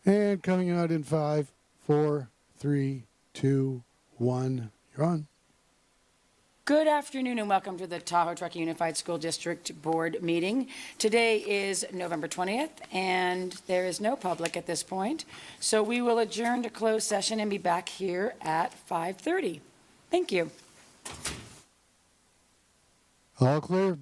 And coming out in 5, 4, 3, 2, 1. You're on. Good afternoon and welcome to the Tahoe Truckee Unified School District Board meeting. Today is November 20th and there is no public at this point. So we will adjourn to closed session and be back here at 5:30. Thank you. All clear.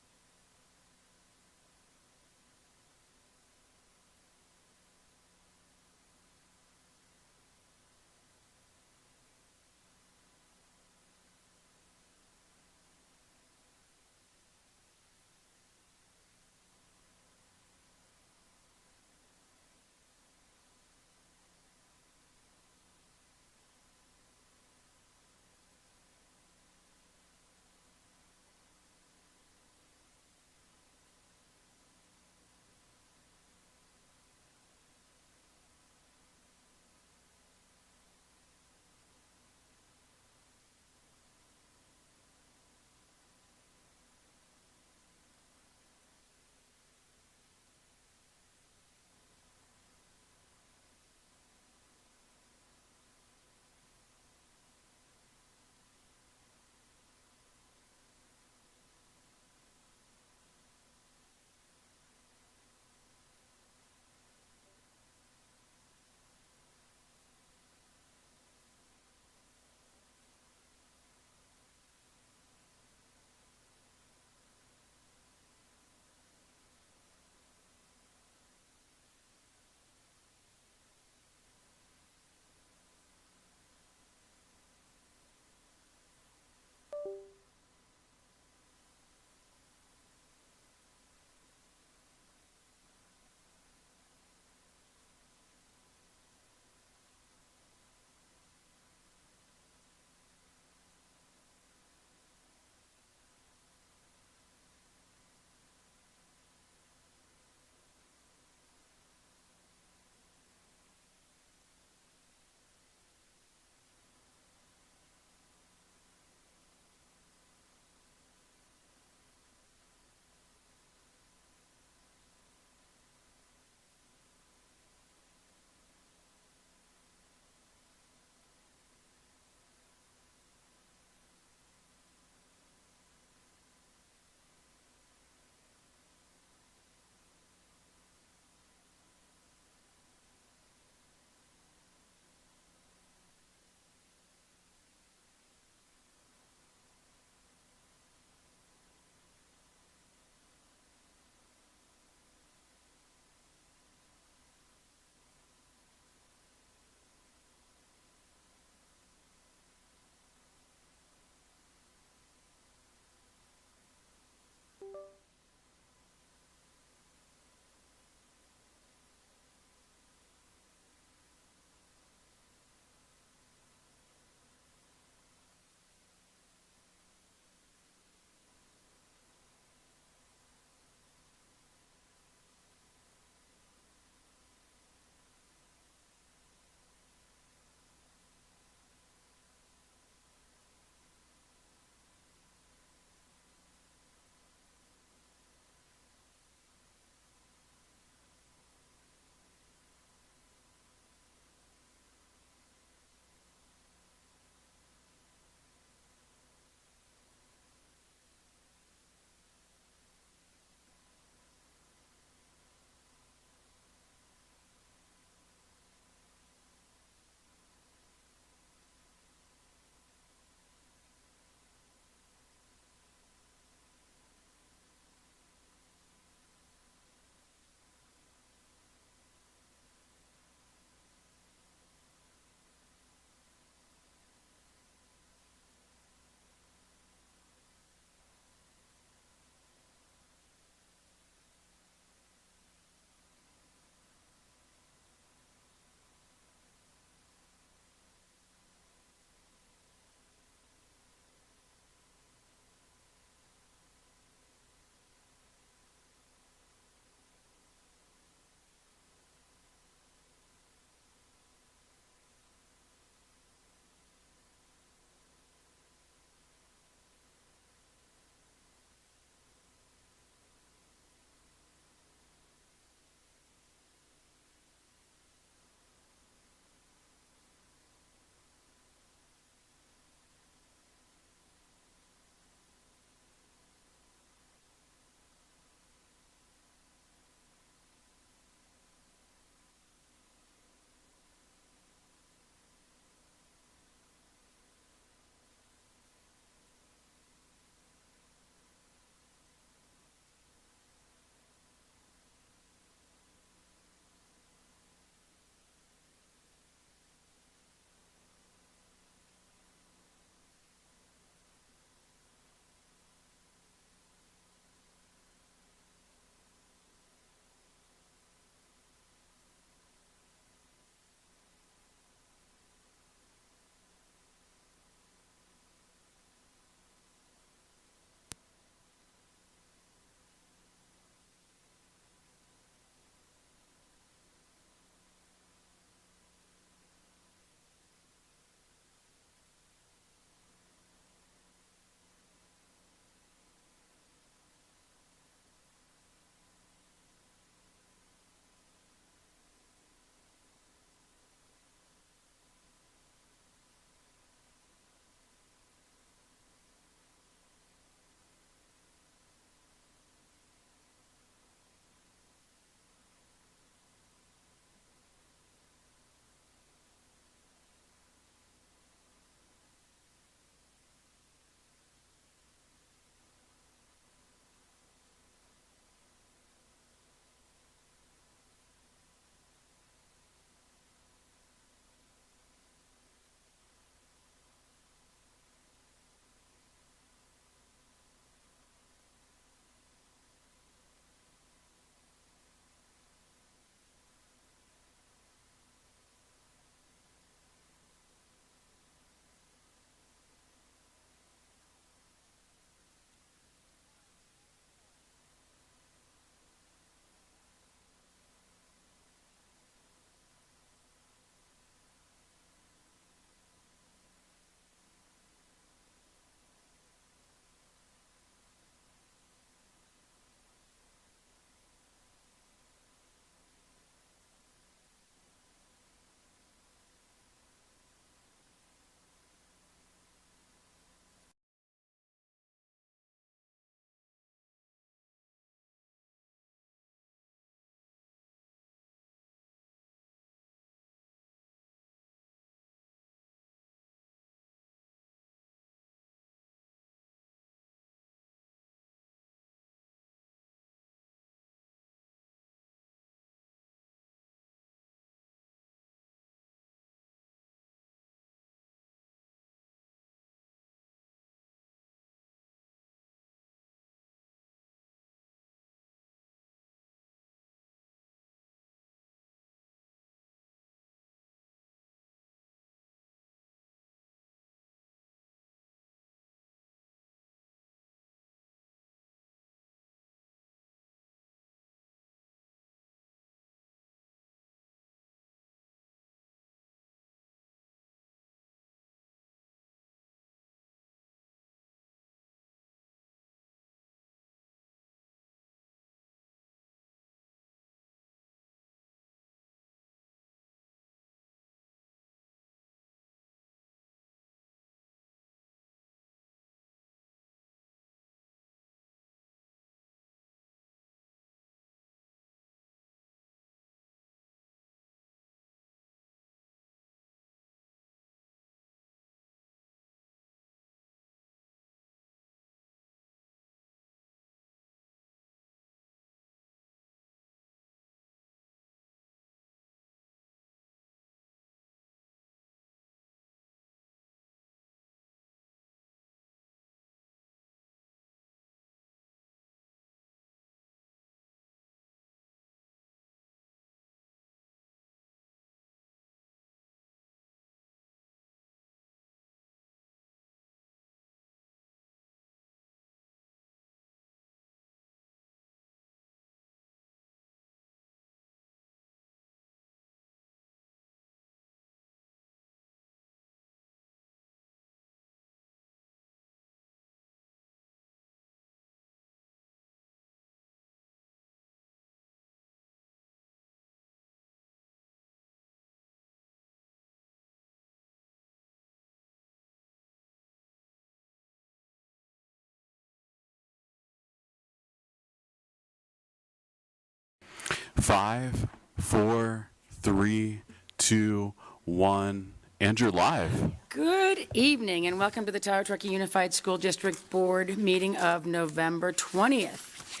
5, 4, 3, 2, 1, and you're live. Good evening and welcome to the Tahoe Truckee Unified School District Board meeting of November 20th.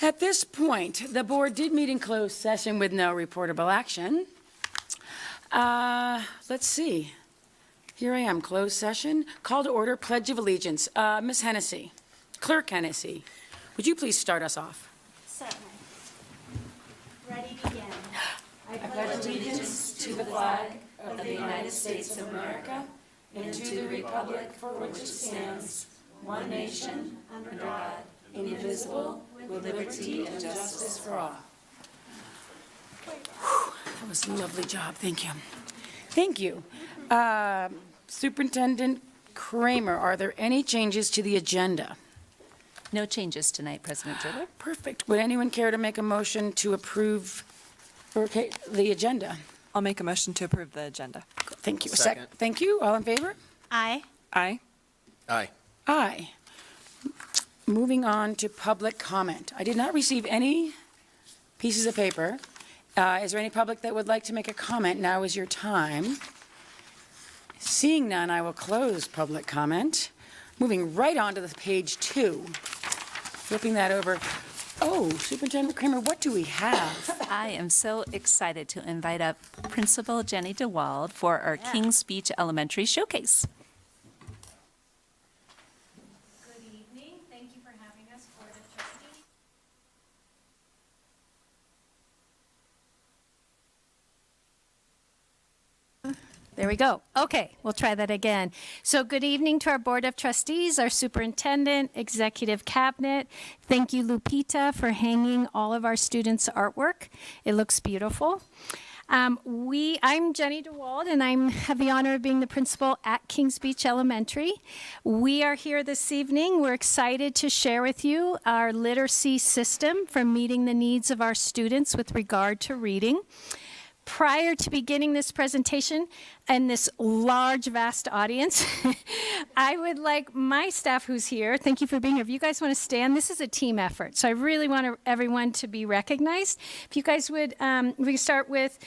At this point, the board did meet in closed session with no reportable action. Let's see. Here I am, closed session. Call to order, Pledge of Allegiance. Ms. Hennessy, Clerk Hennessy, would you please start us off? Certainly. Ready, begin. I pledge allegiance to the flag of the United States of America and to the republic for which it stands, one nation, under God, indivisible, with liberty and justice for all. Whew, that was a lovely job, thank you. Thank you. Superintendent Kramer, are there any changes to the agenda? No changes tonight, President Driller. Perfect. Would anyone care to make a motion to approve the agenda? I'll make a motion to approve the agenda. Thank you. Second. Thank you. All in favor? Aye. Aye. Aye. Aye. Moving on to public comment. I did not receive any pieces of paper. Is there any public that would like to make a comment? Now is your time. Seeing none, I will close public comment. Moving right on to the page 2. Flipping that over. Oh, Superintendent Kramer, what do we have? I am so excited to invite up Principal Jenny DeWald for our Kings Beach Elementary Showcase. Good evening. Thank you for having us, Board of Trustees. There we go. Okay, we'll try that again. So good evening to our Board of Trustees, our Superintendent, Executive Cabinet. Thank you, Lupita, for hanging all of our students' artwork. It looks beautiful. I'm Jenny DeWald, and I have the honor of being the principal at Kings Beach Elementary. We are here this evening. We're excited to share with you our literacy system for meeting the needs of our students with regard to reading. Prior to beginning this presentation and this large, vast audience, I would like my staff who's here, thank you for being here. If you guys want to stand, this is a team effort. So I really want everyone to be recognized. If you guys would, we can start with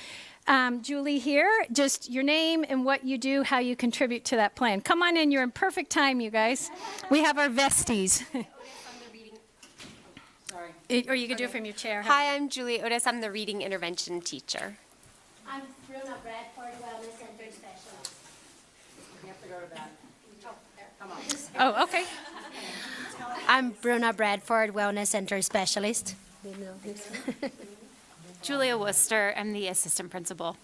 Julie here, just your name and what you do, how you contribute to that plan. Come on in, you're in perfect time, you guys. We have our vesties. Sorry. Or you can do it from your chair. Hi, I'm Julie Otis. I'm the reading intervention teacher. I'm Bruna Bradford, Wellness Center Specialist. You have to go to that. Come on. Oh, okay. I'm Bruna Bradford, Wellness Center Specialist. Julia Worcester. I'm the assistant principal.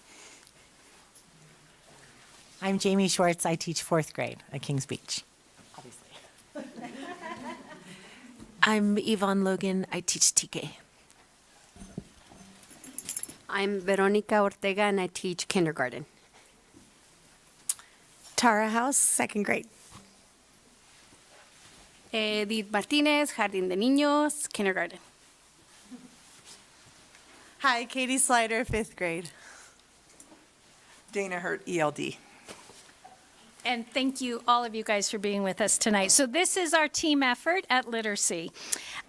I'm Jamie Schwartz. I teach 4th grade at Kings Beach. I'm Yvonne Logan. I teach TK. I'm Veronica Ortega, and I teach kindergarten. Tara House, 2nd grade. Edith Martinez, Jardín de Niños, kindergarten. Hi, Katie Slider, 5th grade. Dana Hurt, ELD. And thank you, all of you guys, for being with us tonight. So this is our team effort at Literacy.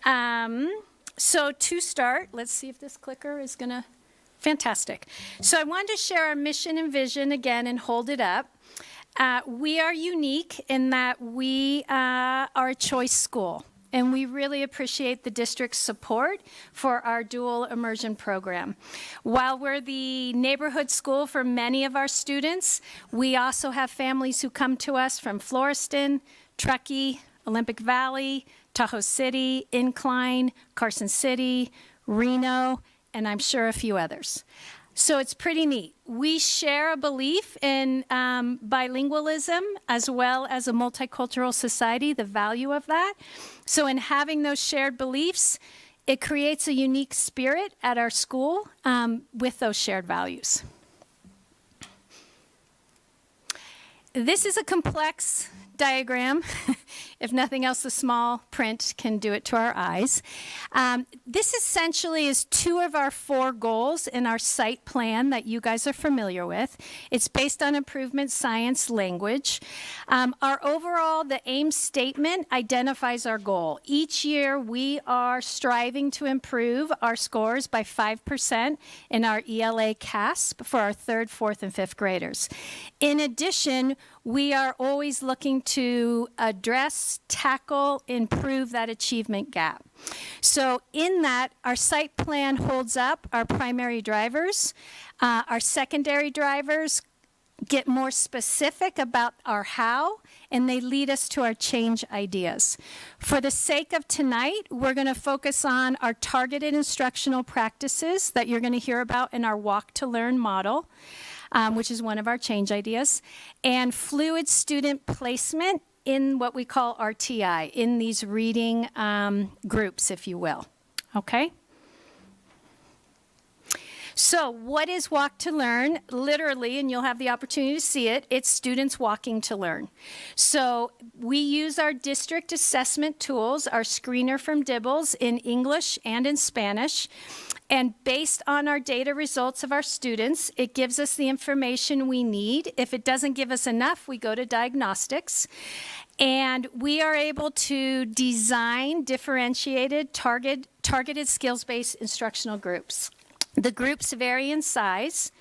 So to start, let's see if this clicker is going to... Fantastic. So I wanted to share our mission and vision again and hold it up. We are unique in that we are a choice school, and we really appreciate the district's support for our dual immersion program. While we're the neighborhood school for many of our students, we also have families who come to us from Floreston, Truckee, Olympic Valley, Tahoe City, Incline, Carson City, Reno, and I'm sure a few others. So it's pretty neat. We share a belief in bilingualism as well as a multicultural society, the value of that. So in having those shared beliefs, it creates a unique spirit at our school with those shared values. This is a complex diagram. If nothing else, the small print can do it to our eyes. This essentially is 2 of our 4 goals in our site plan that you guys are familiar with. It's based on improvement, science, language. Our overall, the AIM statement identifies our goal. Each year, we are striving to improve our scores by 5% in our ELA CASP for our 3rd, 4th, and 5th graders. In addition, we are always looking to address, tackle, improve that achievement gap. So in that, our site plan holds up our primary drivers. Our secondary drivers get more specific about our how, and they lead us to our change ideas. For the sake of tonight, we're going to focus on our targeted instructional practices that you're going to hear about in our Walk to Learn model, which is one of our change ideas, and fluid student placement in what we call RTI, in these reading groups, if you will. Okay? So what is Walk to Learn? Literally, and you'll have the opportunity to see it, it's students walking to learn. So we use our district assessment tools, our screener from Dibbles, in English and in Spanish. And based on our data results of our students, it gives us the information we need. If it doesn't give us enough, we go to diagnostics. And we are able to design differentiated, targeted skills-based instructional groups. The groups vary in size.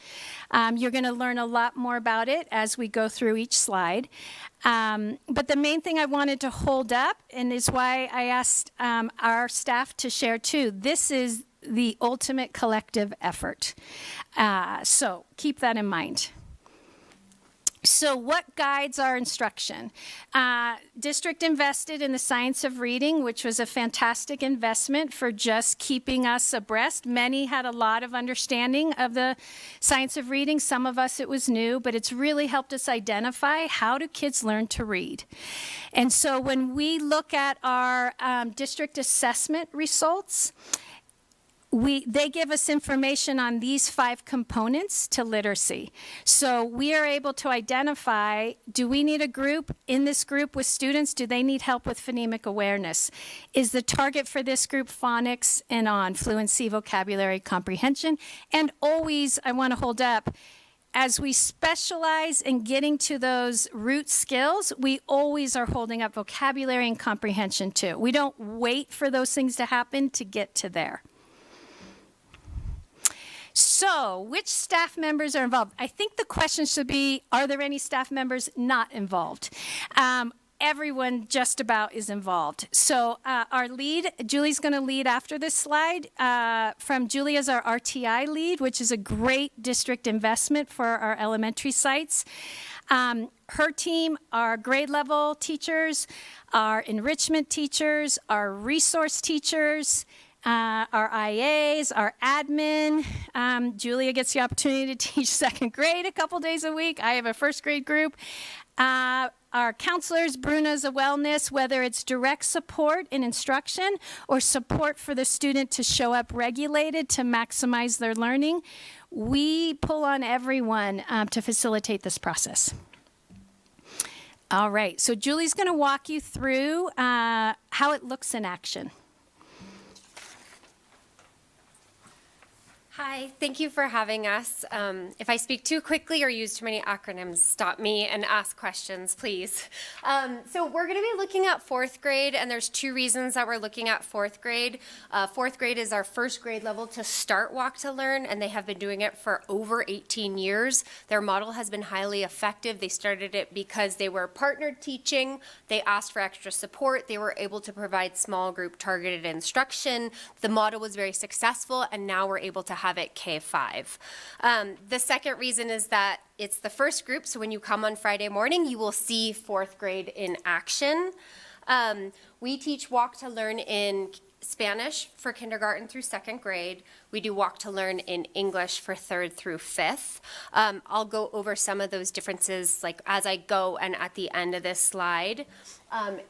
You're going to learn a lot more about it as we go through each slide. But the main thing I wanted to hold up, and is why I asked our staff to share too, this is the ultimate collective effort. So keep that in mind. So what guides our instruction? District invested in the science of reading, which was a fantastic investment for just keeping us abreast. Many had a lot of understanding of the science of reading. Some of us, it was new, but it's really helped us identify how do kids learn to read. And so when we look at our district assessment results, they give us information on these 5 components to literacy. So we are able to identify, do we need a group? In this group with students, do they need help with phonemic awareness? Is the target for this group phonics and on fluency, vocabulary, comprehension? And always, I want to hold up, as we specialize in getting to those root skills, we always are holding up vocabulary and comprehension too. We don't wait for those things to happen to get to there. So, which staff members are involved? I think the question should be, are there any staff members not involved? Everyone just about is involved. So our lead, Julie's going to lead after this slide. From Julie is our RTI lead, which is a great district investment for our elementary sites. Her team, our grade level teachers, our enrichment teachers, our resource teachers, our IAs, our admin. Julia gets the opportunity to teach 2nd grade a couple days a week. I have a 1st grade group. Our counselors, Bruna's a wellness, whether it's direct support in instruction or support for the student to show up regulated to maximize their learning. We pull on everyone to facilitate this process. All right, so Julie's going to walk you through how it looks in action. Hi, thank you for having us. If I speak too quickly or use too many acronyms, stop me and ask questions, please. So we're going to be looking at 4th grade, and there's 2 reasons that we're looking at 4th grade. 4th grade is our 1st grade level to start Walk to Learn, and they have been doing it for over 18 years. Their model has been highly effective. They started it because they were partnered teaching. They asked for extra support. They were able to provide small group targeted instruction. The model was very successful, and now we're able to have it K5. The second reason is that it's the first group, so when you come on Friday morning, you will see 4th grade in action. We teach Walk to Learn in Spanish for kindergarten through 2nd grade. We do Walk to Learn in English for 3rd through 5th. I'll go over some of those differences like as I go and at the end of this slide.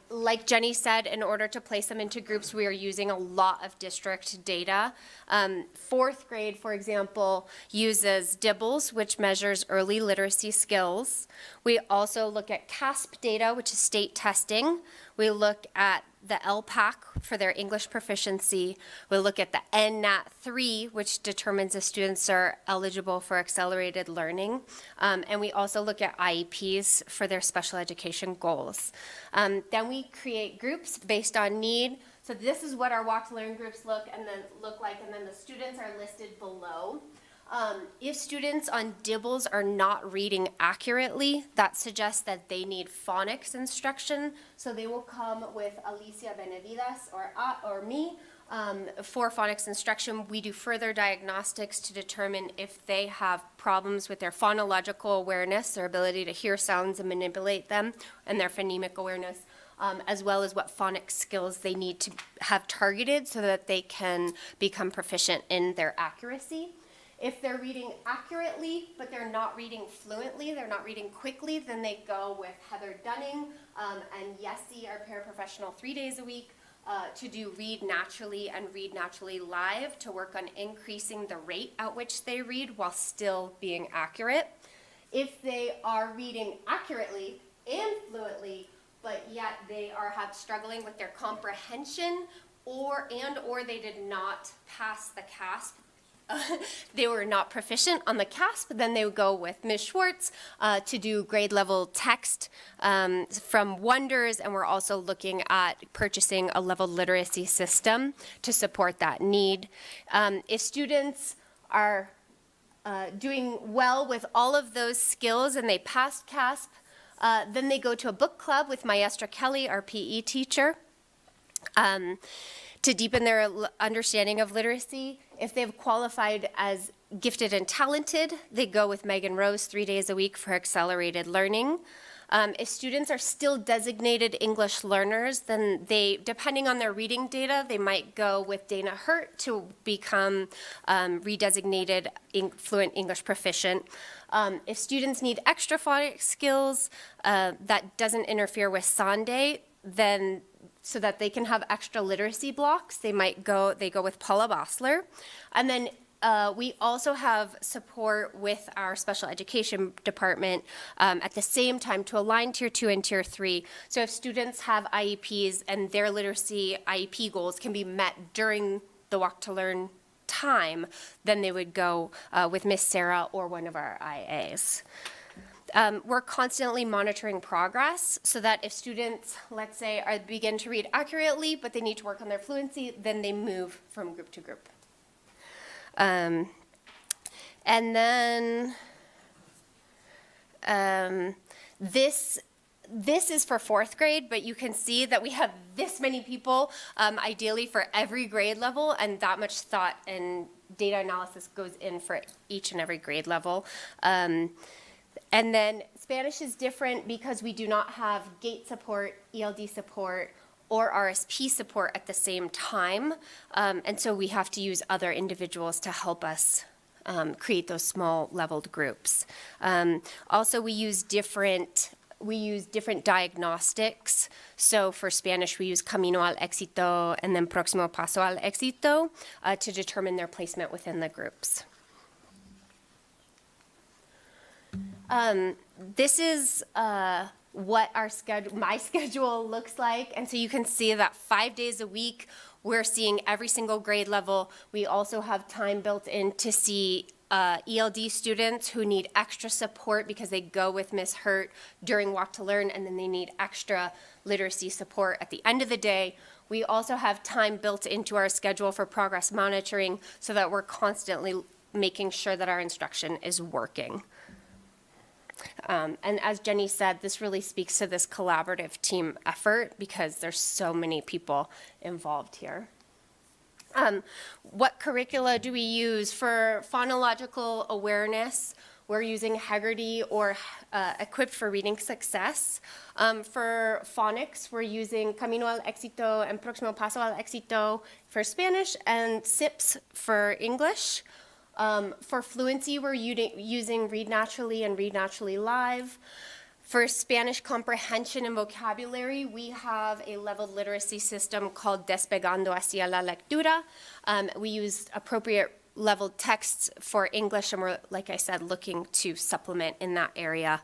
Like Jenny said, in order to place them into groups, we are using a lot of district data. 4th grade, for example, uses Dibbles, which measures early literacy skills. We also look at CASP data, which is state testing. We look at the LPAC for their English proficiency. We look at the NNAT3, which determines if students are eligible for accelerated learning. And we also look at IEPs for their special education goals. Then we create groups based on need. So this is what our Walk to Learn groups look like, and then the students are listed below. If students on DIBELS are not reading accurately, that suggests that they need phonics instruction. So they will come with Alicia Benavides or me for phonics instruction. We do further diagnostics to determine if they have problems with their phonological awareness, their ability to hear sounds and manipulate them, and their phonemic awareness. As well as what phonics skills they need to have targeted so that they can become proficient in their accuracy. If they're reading accurately, but they're not reading fluently, they're not reading quickly, then they go with Heather Dunning and Yessie, our paraprofessional, 3 days a week to do Read Naturally and Read Naturally Live to work on increasing the rate at which they read while still being accurate. If they are reading accurately and fluently, but yet they are struggling with their comprehension or they did not pass the CASP, they were not proficient on the CASP, then they would go with Ms. Schwartz to do grade level text from Wonders, and we're also looking at purchasing a level literacy system to support that need. If students are doing well with all of those skills and they passed CASP, then they go to a book club with Maestra Kelly, our PE teacher, to deepen their understanding of literacy. If they've qualified as gifted and talented, they go with Megan Rose 3 days a week for accelerated learning. If students are still designated English learners, then they, depending on their reading data, they might go with Dana Hurt to become redesignated fluent English proficient. If students need extra phonics skills that doesn't interfere with Sunday, then so that they can have extra literacy blocks, they go with Paula Bossler. And then we also have support with our special education department at the same time to align Tier 2 and Tier 3. So if students have IEPs and their literacy IEP goals can be met during the Walk to Learn time, then they would go with Miss Sarah or one of our IAs. We're constantly monitoring progress so that if students, let's say, begin to read accurately, but they need to work on their fluency, then they move from group to group. And then this is for 4th grade, but you can see that we have this many people, ideally for every grade level, and that much thought and data analysis goes in for each and every grade level. And then Spanish is different because we do not have GATE support, ELD support, or RSP support at the same time. And so we have to use other individuals to help us create those small leveled groups. Also, we use different diagnostics. So for Spanish, we use Camino al Éxito and then Próximo Paso al Éxito to determine their placement within the groups. This is what my schedule looks like. And so you can see that 5 days a week, we're seeing every single grade level. We also have time built in to see ELD students who need extra support because they go with Ms. Hurt during Walk to Learn, and then they need extra literacy support at the end of the day. We also have time built into our schedule for progress monitoring so that we're constantly making sure that our instruction is working. And as Jenny said, this really speaks to this collaborative team effort because there's so many people involved here. What curricula do we use? For phonological awareness, we're using Heggerty or Equipped for Reading Success. For phonics, we're using Camino al Éxito and Próximo Paso al Éxito for Spanish and SIPS for English. For fluency, we're using Read Naturally and Read Naturally Live. For Spanish comprehension and vocabulary, we have a leveled literacy system called Despegando hacia la lectura. We use appropriate leveled texts for English, and we're, like I said, looking to supplement in that area.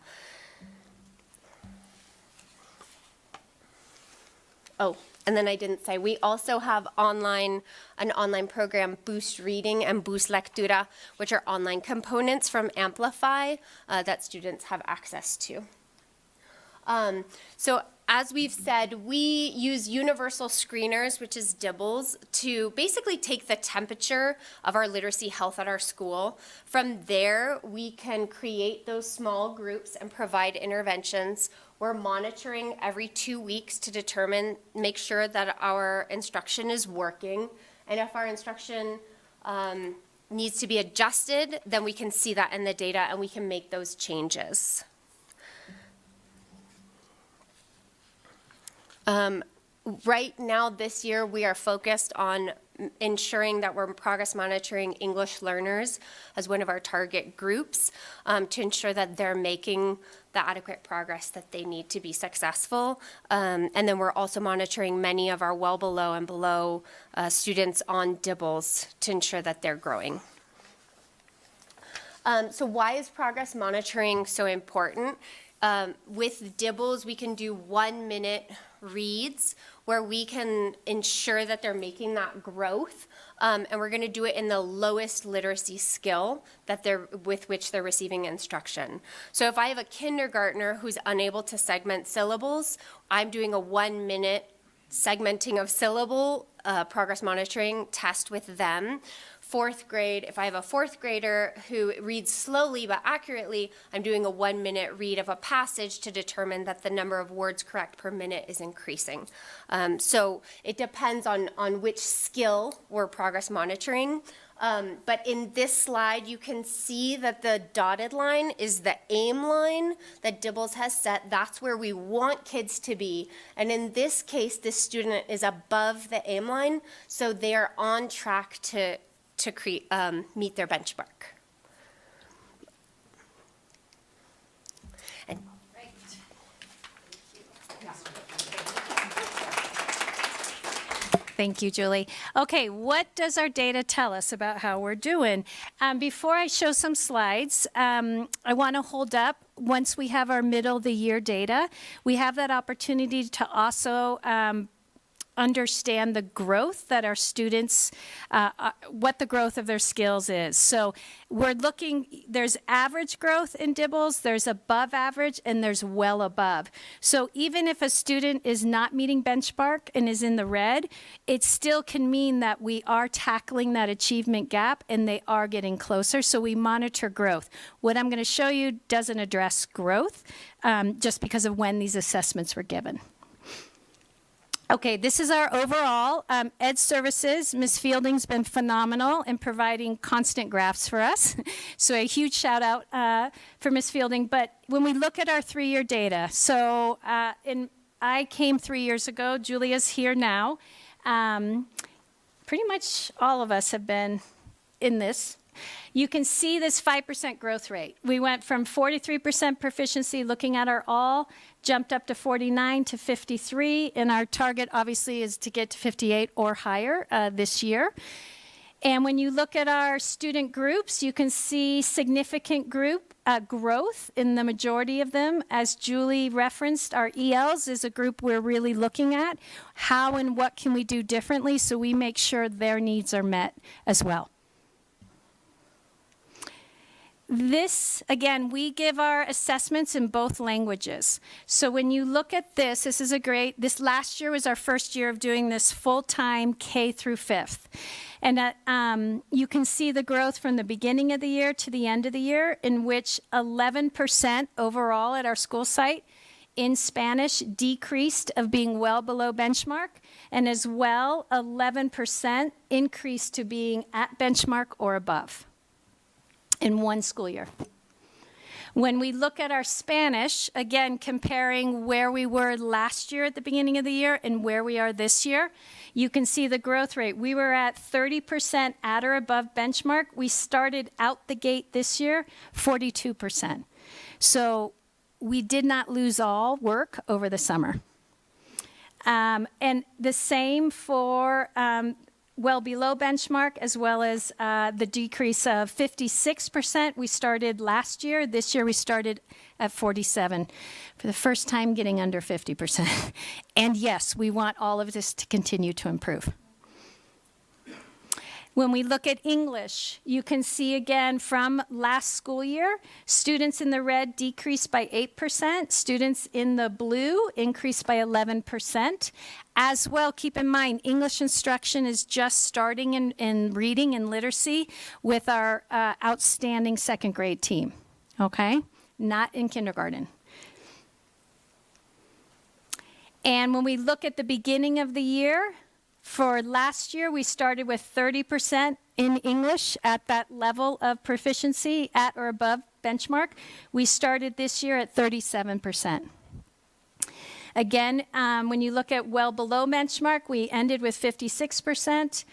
Oh, and then I didn't say, we also have an online program, Boost Reading and Boost Lectura, which are online components from Amplify that students have access to. So as we've said, we use universal screeners, which is DIBELS, to basically take the temperature of our literacy health at our school. From there, we can create those small groups and provide interventions. We're monitoring every 2 weeks to make sure that our instruction is working. And if our instruction needs to be adjusted, then we can see that in the data and we can make those changes. Right now, this year, we are focused on ensuring that we're progress monitoring English learners as one of our target groups to ensure that they're making the adequate progress that they need to be successful. And then we're also monitoring many of our well below and below students on DIBELS to ensure that they're growing. So why is progress monitoring so important? With DIBELS, we can do 1-minute reads where we can ensure that they're making that growth, and we're going to do it in the lowest literacy skill with which they're receiving instruction. So if I have a kindergartner who's unable to segment syllables, I'm doing a 1-minute segmenting of syllable progress monitoring test with them. 4th grade, if I have a 4th grader who reads slowly but accurately, I'm doing a 1-minute read of a passage to determine that the number of words correct per minute is increasing. So it depends on which skill we're progress monitoring. But in this slide, you can see that the dotted line is the aim line that DIBELS has set. That's where we want kids to be. And in this case, this student is above the aim line, so they are on track to meet their benchmark. And Thank you, Julie. Okay, what does our data tell us about how we're doing? Before I show some slides, I want to hold up, once we have our middle of the year data, we have that opportunity to also understand the growth that our students, what the growth of their skills is. So we're looking, there's average growth in DIBELS, there's above average, and there's well above. So even if a student is not meeting benchmark and is in the red, it still can mean that we are tackling that achievement gap and they are getting closer. So we monitor growth. What I'm going to show you doesn't address growth just because of when these assessments were given. Okay, this is our overall Ed Services. Ms. Fielding's been phenomenal in providing constant graphs for us. So a huge shout out for Ms. Fielding. But when we look at our 3-year data, so I came 3 years ago, Julia's here now. Pretty much all of us have been in this. You can see this 5% growth rate. We went from 43% proficiency looking at our all, jumped up to 49 to 53, and our target obviously is to get to 58 or higher this year. And when you look at our student groups, you can see significant group growth in the majority of them. As Julie referenced, our ELs is a group we're really looking at. How and what can we do differently so we make sure their needs are met as well. This, again, we give our assessments in both languages. So when you look at this, this last year was our first year of doing this full-time K through 5th. And you can see the growth from the beginning of the year to the end of the year, in which 11% overall at our school site in Spanish decreased of being well below benchmark, and as well 11% increased to being at benchmark or above in one school year. When we look at our Spanish, again, comparing where we were last year at the beginning of the year and where we are this year, you can see the growth rate. We were at 30% at or above benchmark. We started out the gate this year, 42%. So we did not lose all work over the summer. And the same for well below benchmark, as well as the decrease of 56% we started last year. This year we started at 47, for the first time getting under 50%. And yes, we want all of this to continue to improve. When we look at English, you can see again from last school year, students in the red decreased by 8%, students in the blue increased by 11%. As well, keep in mind, English instruction is just starting in reading and literacy with our outstanding second grade team, okay? Not in kindergarten. And when we look at the beginning of the year, for last year, we started with 30% in English at that level of proficiency at or above benchmark. We started this year at 37%. Again, when you look at well below benchmark, we ended with 56%,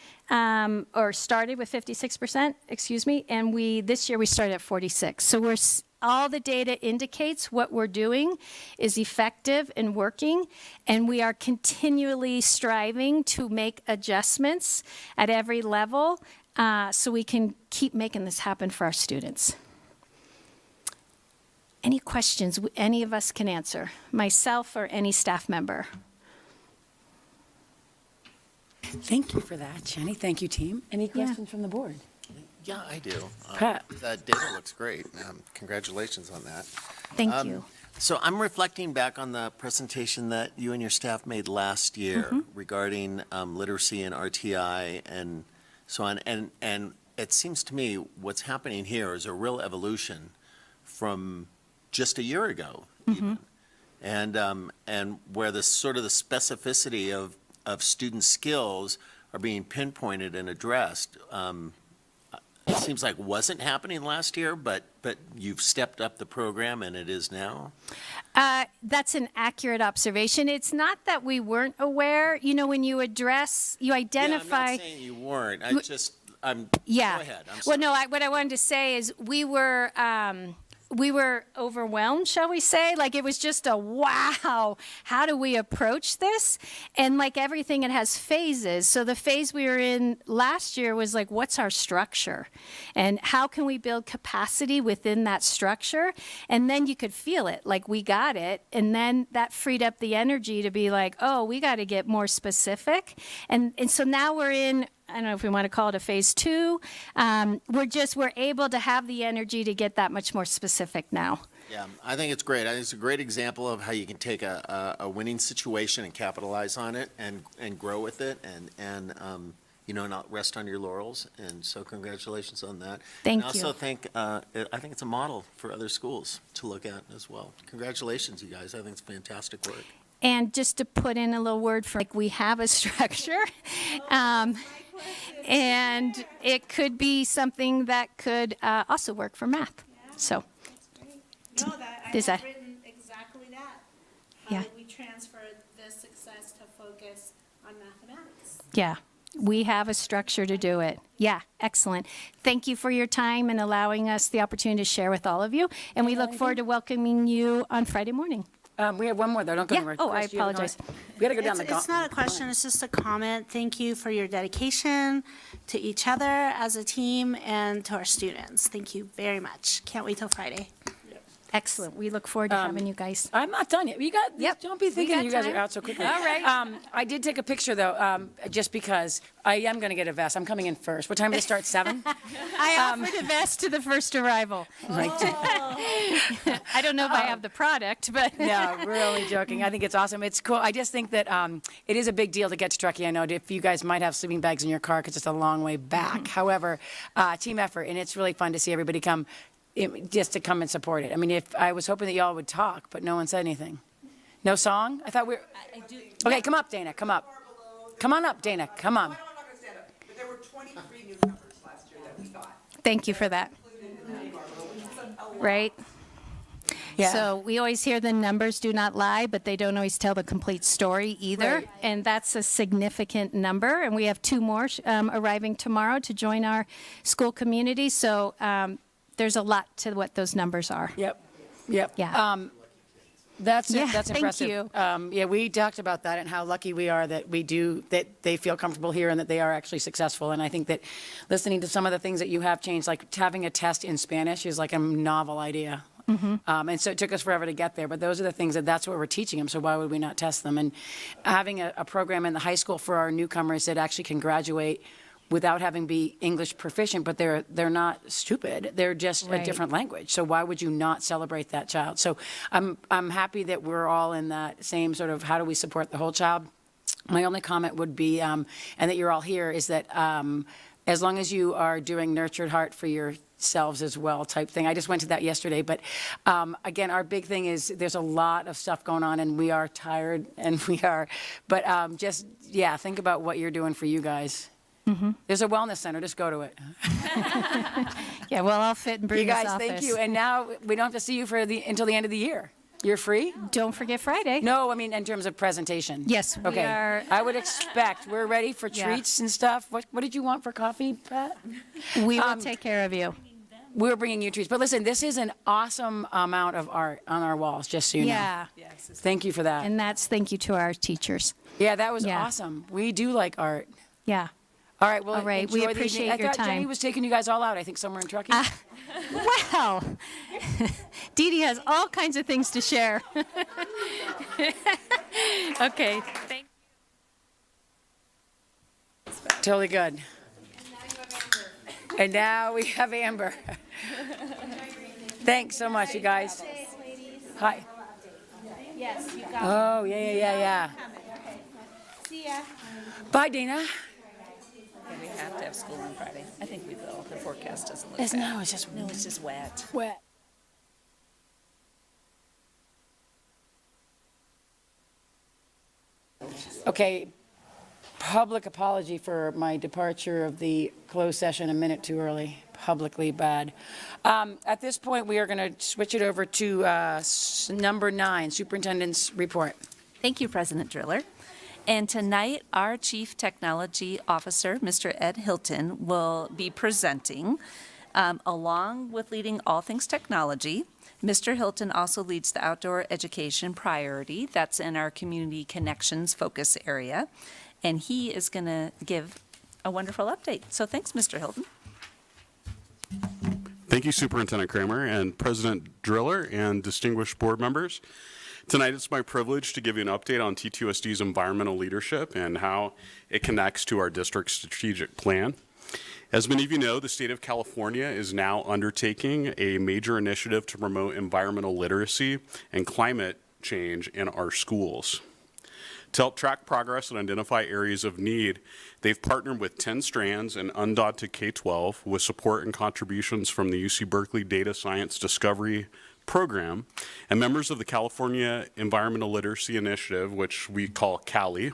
or started with 56%, excuse me, and this year we started at 46. So all the data indicates what we're doing is effective and working, and we are continually striving to make adjustments at every level so we can keep making this happen for our students. Any questions any of us can answer, myself or any staff member? Thank you for that, Jenny. Thank you, team. Any questions from the board? Yeah, I do. Pat. That data looks great. Congratulations on that. Thank you. So I'm reflecting back on the presentation that you and your staff made last year regarding literacy and RTI and so on. And it seems to me what's happening here is a real evolution from just a year ago, even. And where the sort of the specificity of student skills are being pinpointed and addressed. It seems like wasn't happening last year, but you've stepped up the program and it is now? That's an accurate observation. It's not that we weren't aware. You know, when you identify. Yeah, I'm not saying you weren't. Yeah. Go ahead. I'm sorry. Well, no, what I wanted to say is we were overwhelmed, shall we say? Like it was just a wow, how do we approach this? And like everything, it has phases. So the phase we were in last year was like, what's our structure? And how can we build capacity within that structure? And then you could feel it, like we got it. And then that freed up the energy to be like, oh, we got to get more specific. And so now we're in, I don't know if we want to call it a phase 2. We're able to have the energy to get that much more specific now. Yeah, I think it's great. I think it's a great example of how you can take a winning situation and capitalize on it and grow with it and not rest on your laurels. And so congratulations on that. Thank you. I also think it's a model for other schools to look at as well. Congratulations, you guys. I think it's fantastic work. And just to put in a little word for, like, we have a structure. And it could be something that could also work for math. So, No, that I Does have that- written exactly that. Yeah. How do we transfer this success to focus on mathematics? yeah, we have a structure to do it. Yeah, excellent. Thank you for your time and allowing us the opportunity to share with all of you. And we look forward to welcoming you on Friday morning. We have one more, though. Don't go Yeah. anywhere. Oh, I Chris, do you have a apologize. comment? We got to go down the It's not a question, it's just a comment. Thank you for your dedication to each other as a team and to our students. Thank you very much. Can't wait till Friday. Excellent. We look forward to having you guys. I'm not done yet. You got. Yep. Don't be thinking got you guys time. are out so quickly. All right. I did take a picture though, just because I am going to get a vest. I'm coming in first. What time do they start? 7. I offered a vest to the first arrival. Right. I don't know if I have the product, but. No, we're only joking. I think it's awesome. It's cool. I just think that it is a big deal to get to Truckee. I know if you guys might have sleeping bags in your car because it's a long way back. However, team effort, and it's really fun to see everybody come. Just to come and support it. I mean, if I was hoping that y'all would talk, but no one said anything. No song? I thought we were. Okay, come up, Dana. Come up. Come on up, Dana. Come on. I'm not going to stand up, but there were 23 new members last year that we got. Thank you for that. Right? Yeah. So we always hear the numbers do not lie, but they don't always tell the complete story either. Right. And that's a significant number. And we have 2 more arriving tomorrow to join our school community. So there's a lot to what those numbers are. Yep. Yep. Yeah. That's Yeah, that's thank impressive. you. Yeah, we talked about that and how lucky we are that that they feel comfortable here and that they are actually successful. And I think that listening to some of the things that you have changed, like having a test in Spanish is like a novel idea. And so it took us forever to get there, but those are the things that's what we're teaching them. So why would we not test them? And having a program in the high school for our newcomers that actually can graduate without having be English proficient, but they're not stupid. They're just a Right. different language. So why would you not celebrate that child? So I'm happy that we're all in that same sort of how do we support the whole child. My only comment would be, and that you're all here, is that as long as you are doing nurtured heart for yourselves as well type thing. I just went to that yesterday. But again, our big thing is there's a lot of stuff going on and we are tired but just, yeah, think about what you're doing for you guys. There's a wellness center. Just go to it. Yeah, well, I'll fit in You Bruno's guys, office. thank you. And now we don't have to see you until the end of the year. You're free? Don't forget Friday. No, I mean in terms of presentation. Yes, we Okay. are. I would expect we're ready for Yeah. treats and stuff. What did you want for coffee, Pat? We will take care of you. We're bringing you treats. But listen, this is an awesome amount of art on our walls, just so you know. Yeah. Thank you for that. And that's thank you to our teachers. Yeah, that was Yeah. awesome. We do like art. Yeah. All right, well, All right, we enjoy the appreciate evening. your I thought Jenny time. was taking you guys all out, I think somewhere in Truckee. Well, Dee Dee has all kinds of things to share. Okay. Thank Totally good. And now we have Amber. Thanks so much, you guys. Hi. Yes, you got Oh, yeah. See ya. Bye, Dana. We have to have school on Friday. I think we will. The forecast doesn't look It's, bad. no, it's just No, it's just wet. wet. Okay, public apology for my departure of the closed session a minute too early. Publicly bad. At this point, we are going to switch it over to number 9, Superintendent's report. Thank you, President Driller. And tonight, our Chief Technology Officer, Mr. Ed Hilton, will be presenting. Along with leading all things technology, Mr. Hilton also leads the outdoor education priority. That's in our community connections focus area. And he is going to give a wonderful update. So thanks, Mr. Hilton. Thank you, Superintendent Kramer and President Driller and distinguished board members. Tonight, it's my privilege to give you an update on TTUSD's environmental leadership and how it connects to our district's strategic plan. As many of you know, the state of California is now undertaking a major initiative to promote environmental literacy and climate change in our schools. To help track progress and identify areas of need, they've partnered with 10 Strands and Undaunted K-12 with support and contributions from the UC Berkeley Data Science Discovery Program and members of the California Environmental Literacy Initiative, which we call CALI,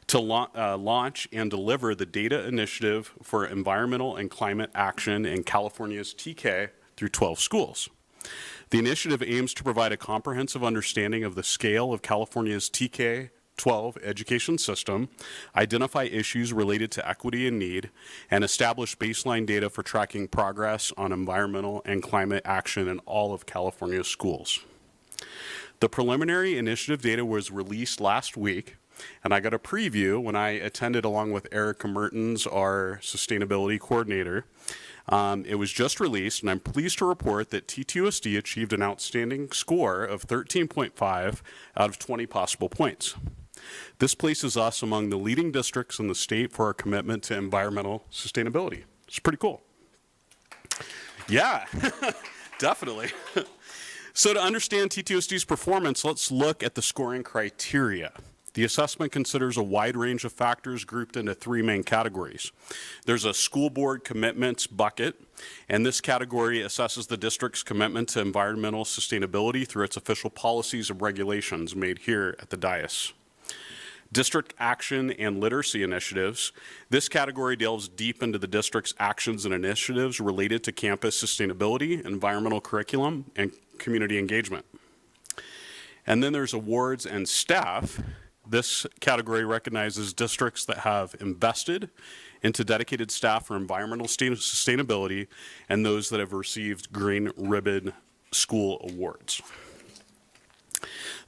to launch and deliver the Data Initiative for Environmental and Climate Action in California's TK through 12 schools. The initiative aims to provide a comprehensive understanding of the scale of California's TK 12 education system, identify issues related to equity and need, and establish baseline data for tracking progress on environmental and climate action in all of California's schools. The preliminary initiative data was released last week, and I got a preview when I attended along with Erica Mertens, our sustainability coordinator. It was just released, and I'm pleased to report that TTUSD achieved an outstanding score of 13.5 out of 20 possible points. This places us among the leading districts in the state for our commitment to environmental sustainability. It's pretty cool. Yeah, definitely. So to understand TTUSD's performance, let's look at the scoring criteria. The assessment considers a wide range of factors grouped into 3 main categories. There's a school board commitments bucket, and this category assesses the district's commitment to environmental sustainability through its official policies and regulations made here at the dais. District action and literacy initiatives. This category delves deep into the district's actions and initiatives related to campus sustainability, environmental curriculum, and community engagement. And then there's awards and staff. This category recognizes districts that have invested into dedicated staff for environmental sustainability and those that have received Green Ribbon School Awards.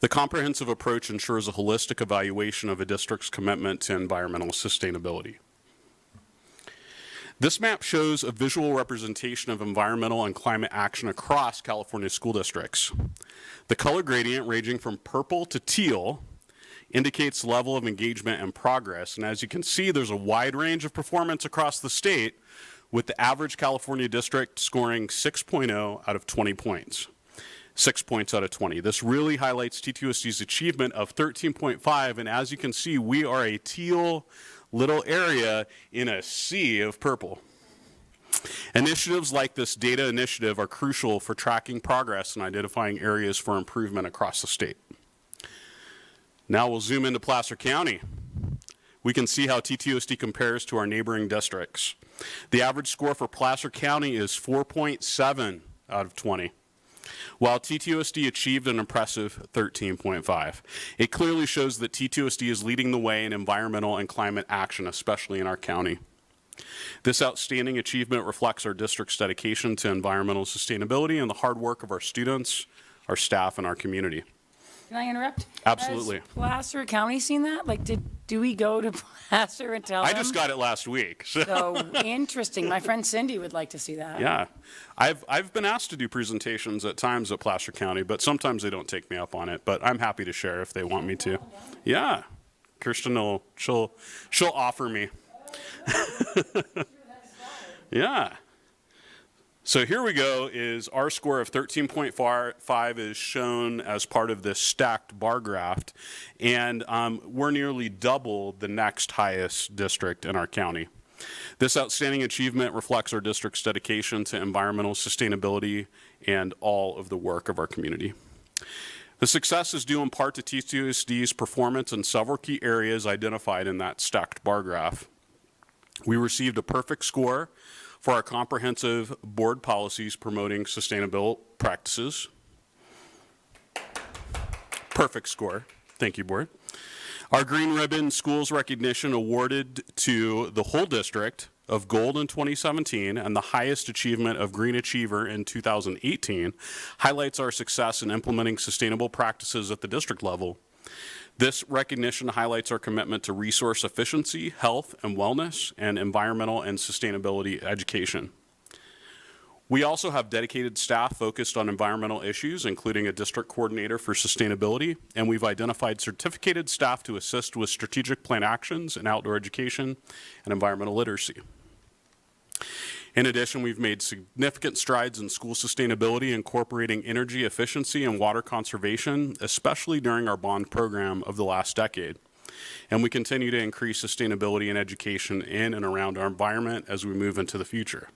The comprehensive approach ensures a holistic evaluation of a district's commitment to environmental sustainability. This map shows a visual representation of environmental and climate action across California school districts. The color gradient ranging from purple to teal indicates level of engagement and progress. And as you can see, there's a wide range of performance across the state, with the average California district scoring 6.0 out of 20 points. 6 points out of 20. This really highlights TTUSD's achievement of 13.5, and as you can see, we are a teal little area in a sea of purple. Initiatives like this data initiative are crucial for tracking progress and identifying areas for improvement across the state. Now we'll zoom into Placer County. We can see how TTUSD compares to our neighboring districts. The average score for Placer County is 4.7 out of 20, while TTUSD achieved an impressive 13.5. It clearly shows that TTUSD is leading the way in environmental and climate action, especially in our county. This outstanding achievement reflects our district's dedication to environmental sustainability and the hard work of our students, our staff, and our community. Can I interrupt? Absolutely. Has Placer County seen that? Like, do we go to Placer and tell them? I just got it last week. So interesting. My friend Cindy would like to see that. Yeah. I've been asked to do presentations at times at Placer County, but sometimes they don't take me up on it. But I'm happy to share if they want me to. Yeah. Kirsten she'll offer me. Yeah. So here we go, is our score of 13.5 is shown as part of this stacked bar graph, and we're nearly double the next highest district in our county. This outstanding achievement reflects our district's dedication to environmental sustainability and all of the work of our community. The success is due in part to TTUSD's performance in several key areas identified in that stacked bar graph. We received a perfect score for our comprehensive board policies promoting sustainable practices. Perfect score. Thank you, board. Our Green Ribbon Schools recognition awarded to the whole district of gold in 2017 and the highest achievement of Green Achiever in 2018 highlights our success in implementing sustainable practices at the district level. This recognition highlights our commitment to resource efficiency, health and wellness, and environmental and sustainability education. We also have dedicated staff focused on environmental issues, including a district coordinator for sustainability, and we've identified certificated staff to assist with strategic plan actions in outdoor education and environmental literacy. In addition, we've made significant strides in school sustainability, incorporating energy efficiency and water conservation, especially during our bond program of the last decade. And we continue to increase sustainability in education in and around our environment as we move into the future.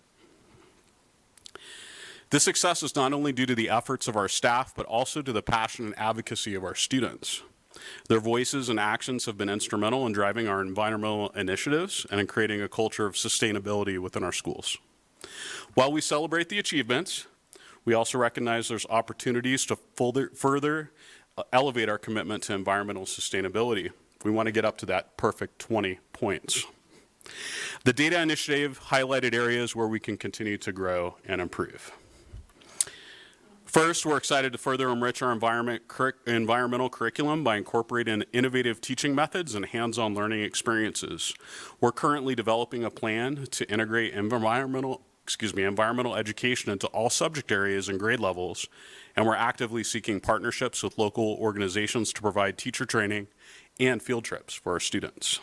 This success is not only due to the efforts of our staff, but also to the passion and advocacy of our students. Their voices and actions have been instrumental in driving our environmental initiatives and in creating a culture of sustainability within our schools. While we celebrate the achievements, we also recognize there's opportunities to further elevate our commitment to environmental sustainability. We want to get up to that perfect 20 points. The data initiative highlighted areas where we can continue to grow and improve. First, we're excited to further enrich our environmental curriculum by incorporating innovative teaching methods and hands-on learning experiences. We're currently developing a plan to integrate environmental education into all subject areas and grade levels, and we're actively seeking partnerships with local organizations to provide teacher training and field trips for our students.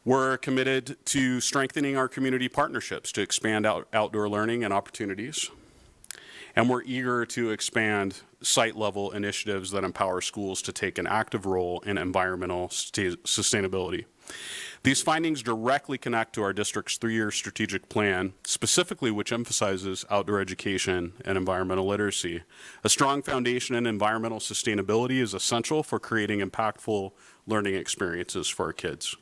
We're committed to strengthening our community partnerships to expand outdoor learning and opportunities. And we're eager to expand site-level initiatives that empower schools to take an active role in environmental sustainability. These findings directly connect to our district's 3-year strategic plan, specifically which emphasizes outdoor education and environmental literacy. A strong foundation in environmental sustainability is essential for creating impactful learning experiences for our kids.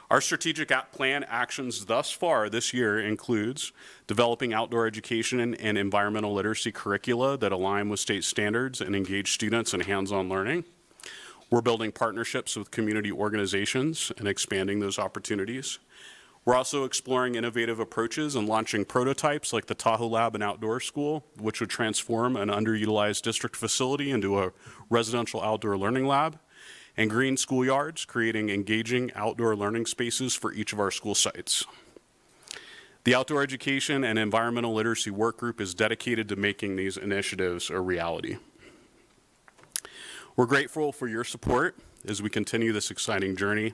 Our strategic plan actions thus far this year includes developing outdoor education and environmental literacy curricula that align with state standards and engage students in hands-on learning. We're building partnerships with community organizations and expanding those opportunities. We're also exploring innovative approaches and launching prototypes like the Tahoe Lab and Outdoor School, which would transform an underutilized district facility into a residential outdoor learning lab, and green schoolyards, creating engaging outdoor learning spaces for each of our school sites. The Outdoor Education and Environmental Literacy Work Group is dedicated to making these initiatives a reality. We're grateful for your support as we continue this exciting journey.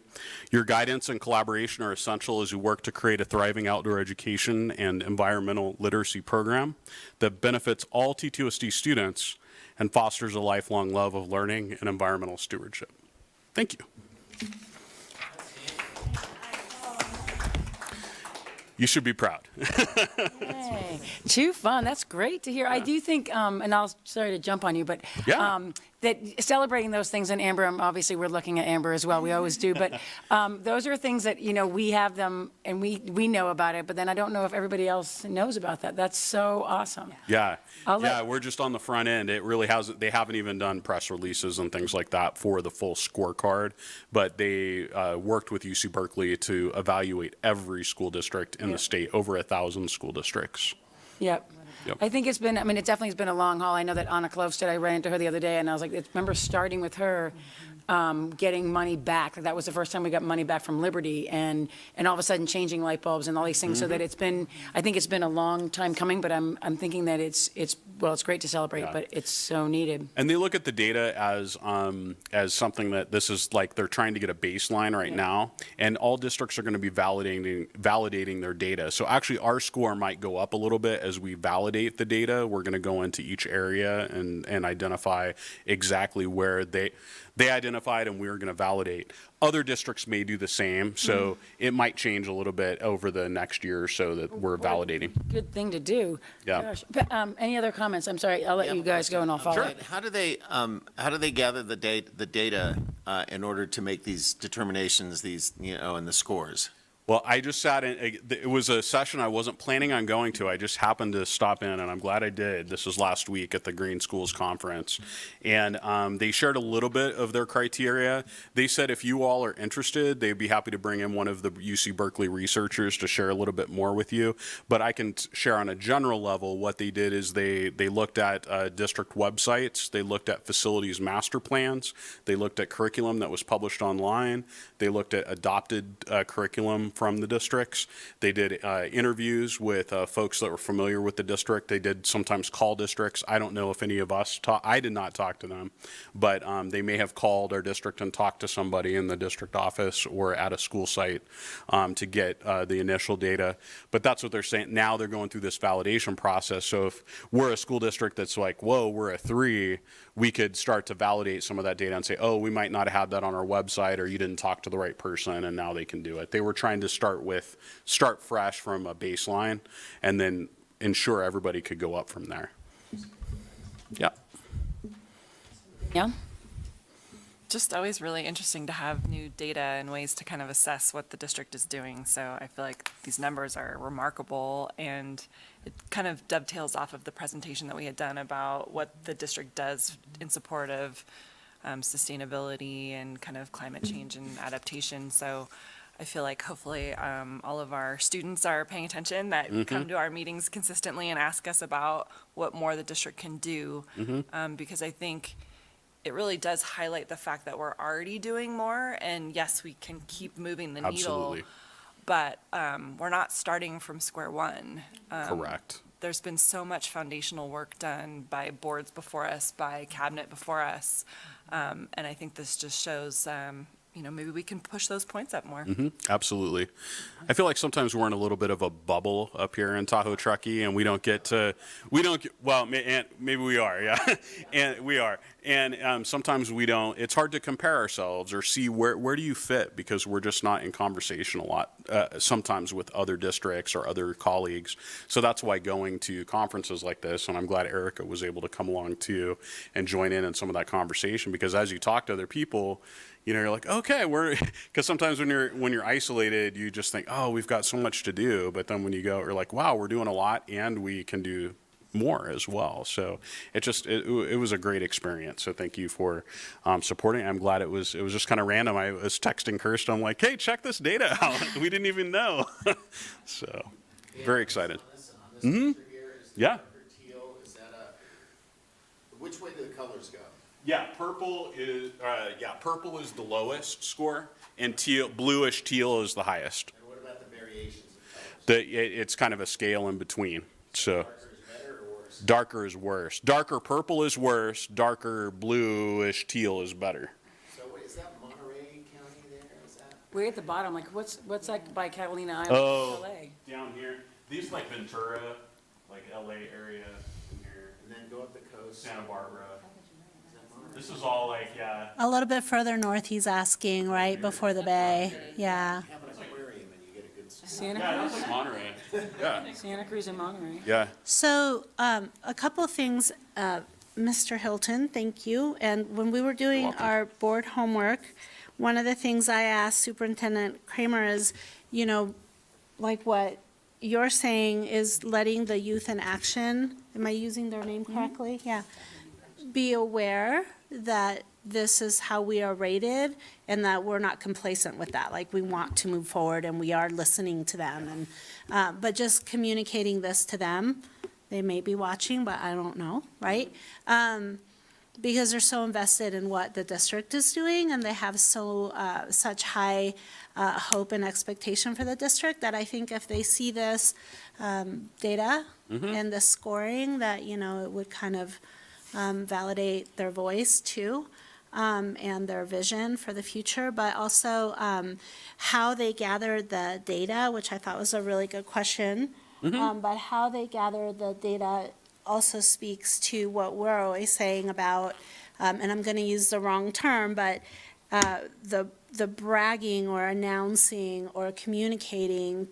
Your guidance and collaboration are essential as you work to create a thriving outdoor education and environmental literacy program that benefits all TTUSD students and fosters a lifelong love of learning and environmental stewardship. Thank you. You should be proud. Hey, too fun. That's great to hear. I do think, and sorry to jump on you, but Yeah. that celebrating those things in Amber, obviously we're looking at Amber as well. We always do, but those are things that, we have them and we know about it, but then I don't know if everybody else knows about that. That's so awesome. Yeah, I'll we're just on the front end. It really hasn't, they haven't even done press releases and things like that for the full scorecard, but they worked with UC Berkeley to evaluate every school district in the state, over 1,000 school districts. Yep. Yep. I think it definitely has been a long haul. I know that Anna Klovstad, I ran into her the other day, and I was like, remember starting with her, getting money back. That was the first time we got money back from Liberty, and all of a sudden changing light bulbs and all these things. So that I think it's been a long time coming, but I'm thinking that it's great to celebrate, but it's so needed. And they look at the data as something that this is like they're trying to get a baseline right now, and all districts are going to be validating their data. So actually, our score might go up a little bit as we validate the data. We're going to go into each area and identify exactly where they identified, and we're going to validate. Other districts may do the same, so it might change a little bit over the next year or so that we're validating. Good thing to do. Yeah. Gosh. But, any other comments? I'm sorry, I'll let you guys go and I'll follow. Sure. How do they gather the data in order to make these determinations, and the scores? Well, I just sat in, it was a session I wasn't planning on going to. I just happened to stop in, and I'm glad I did. This was last week at the Green Schools Conference. And they shared a little bit of their criteria. They said if you all are interested, they'd be happy to bring in one of the UC Berkeley researchers to share a little bit more with you. But I can share on a general level what they did is they looked at district websites. They looked at facilities master plans. They looked at curriculum that was published online. They looked at adopted curriculum from the districts. They did interviews with folks that were familiar with the district. They did sometimes call districts. I don't know if any of us I did not talk to them, but they may have called our district and talked to somebody in the district office or at a school site to get the initial data. But that's what they're saying. Now they're going through this validation process. So if we're a school district that's like, whoa, we're a 3, we could start to validate some of that data and say, oh, we might not have that on our website, or you didn't talk to the right person, and now they can do it. They were trying to start fresh from a baseline and then ensure everybody could go up from there. Yeah. Yeah. Just always really interesting to have new data and ways to kind of assess what the district is doing. So I feel like these numbers are remarkable, and it kind of dovetails off of the presentation that we had done about what the district does in support of sustainability and kind of climate change and adaptation. So I feel like hopefully all of our students are paying attention, that come to our meetings consistently and ask us about what more the district can do, because I think it really does highlight the fact that we're already doing more, and yes, we can keep moving the needle. Absolutely. But we're not starting from square one. Correct. There's been so much foundational work done by boards before us, by cabinet before us, and I think this just shows maybe we can push those points up more. Absolutely. I feel like sometimes we're in a little bit of a bubble up here in Tahoe, Truckee, and maybe we are, yeah, and we are. And sometimes we don't, it's hard to compare ourselves or see where do you fit, because we're just not in conversation a lot, sometimes with other districts or other colleagues. So that's why going to conferences like this, and I'm glad Erica was able to come along too and join in some of that conversation, because as you talk to other people, you're like, okay, because sometimes when you're isolated, you just think, oh, we've got so much to do. But then when you go, you're like, wow, we're doing a lot, and we can do more as well. So it was a great experience. So thank you for supporting. I'm glad it was just kind of random. I was texting Kirsten. I'm like, hey, check this data out. We didn't even know. So very excited. Yeah. Which way do the colors go? Yeah, purple is the lowest score, and bluish teal is the highest. And what about the variations of colors? It's kind of a scale in between. So Darker is better or worse? darker is worse. Darker purple is worse. Darker bluish teal is better. So is that Monterey County there? Is that? Way at the bottom, like what's like by Catalina Island, Oh, LA? down here. These like Ventura, like LA area in here. And then go up the coast? Santa Barbara. This is all like, yeah. A little bit further north, he's asking, right before the bay. Yeah. Have an aquarium and you get a good Santa Yeah, Cruz? that's like Monterey. Yeah. Santa Cruz and Monterey. Yeah. So, a couple of things, Mr. Hilton, thank you. And when we were doing welcome. our board homework, one of the things I asked Superintendent Kramer is, you know, like what you're saying is letting the youth in action, am I using their name correctly? Yeah. Be aware that this is how we are rated and that we're not complacent with that. Like, we want to move forward and we are listening to them. And, but just communicating this to them, they may be watching, but I don't know, right? Because they're so invested in what the district is doing and they have such high hope and expectation for the district that I think if they see this data and the scoring, that, you know, it would kind of validate their voice too, and their vision for the future, but also how they gathered the data, which I thought was a really good question. But how they gather the data also speaks to what we're always saying about, and I'm going to use the wrong term, but the bragging or announcing or communicating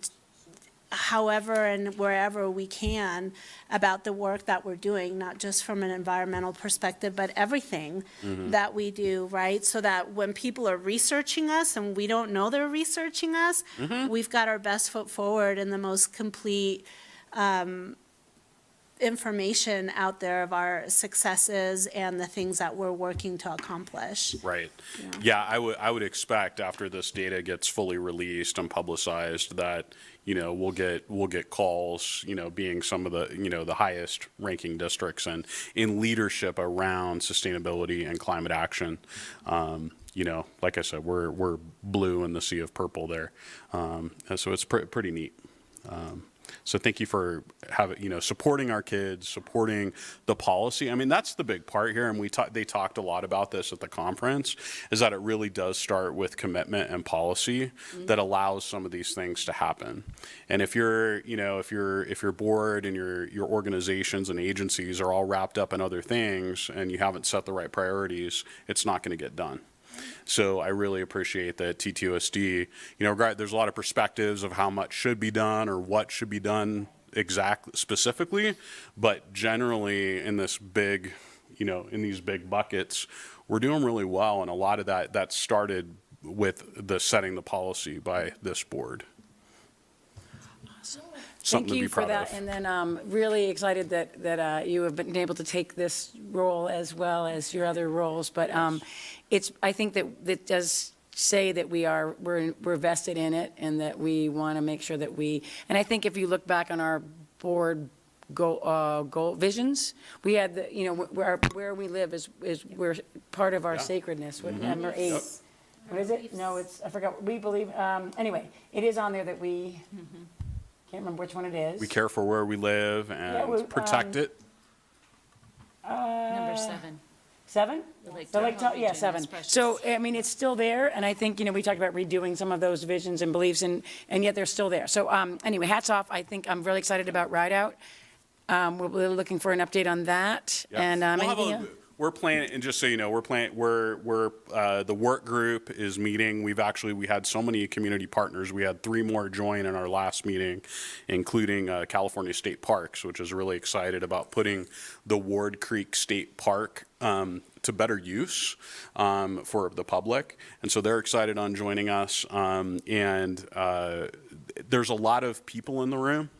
however and wherever we can about the work that we're doing, not just from an environmental perspective, but everything that we do, right? So that when people are researching us and we don't know they're researching us, we've got our best foot forward and the most complete information out there of our successes and the things that we're working to accomplish. Right. Yeah, I would expect after this data gets fully released and publicized that, you know, we'll get calls, you know, being some of the, you know, the highest ranking districts and in leadership around sustainability and climate action. You know, like I said, we're blue in the sea of purple there. And so it's pretty neat. So thank you for supporting our kids, supporting the policy. I mean, that's the big part here, and they talked a lot about this at the conference, is that it really does start with commitment and policy that allows some of these things to happen. And if your board and your organizations and agencies are all wrapped up in other things and you haven't set the right priorities, it's not going to get done. So I really appreciate that TTUSD, there's a lot of perspectives of how much should be done or what should be done specifically, but generally in this big, in these big buckets, we're doing really well. And a lot of that started with the setting the policy by this board. Thank you for that, and then really excited that you have been able to take this role as well as your other roles. But I think that it does say that we're vested in it, and that we want to make sure that and I think if you look back on our board goal visions, we had where we live is we're part of our sacredness. Number 8. Yep. What is it? No, I forgot. We believe. Anyway, it is on there that we. Can't remember which one it is. We care for where we live and protect it. Number 7. 7? Yeah, 7. So, I mean, it's still there, and I think, we talked about redoing some of those visions and beliefs, and yet they're still there. So, anyway, hats off. I think I'm really excited about Ride Out. We're looking for an update on that. Yeah. And anything else? We're planning, and just so you know, the work group is meeting. We had so many community partners. We had 3 more join in our last meeting, including California State Parks, which is really excited about putting the Ward Creek State Park to better use for the public. And so they're excited on joining us. There's a lot of people in the room.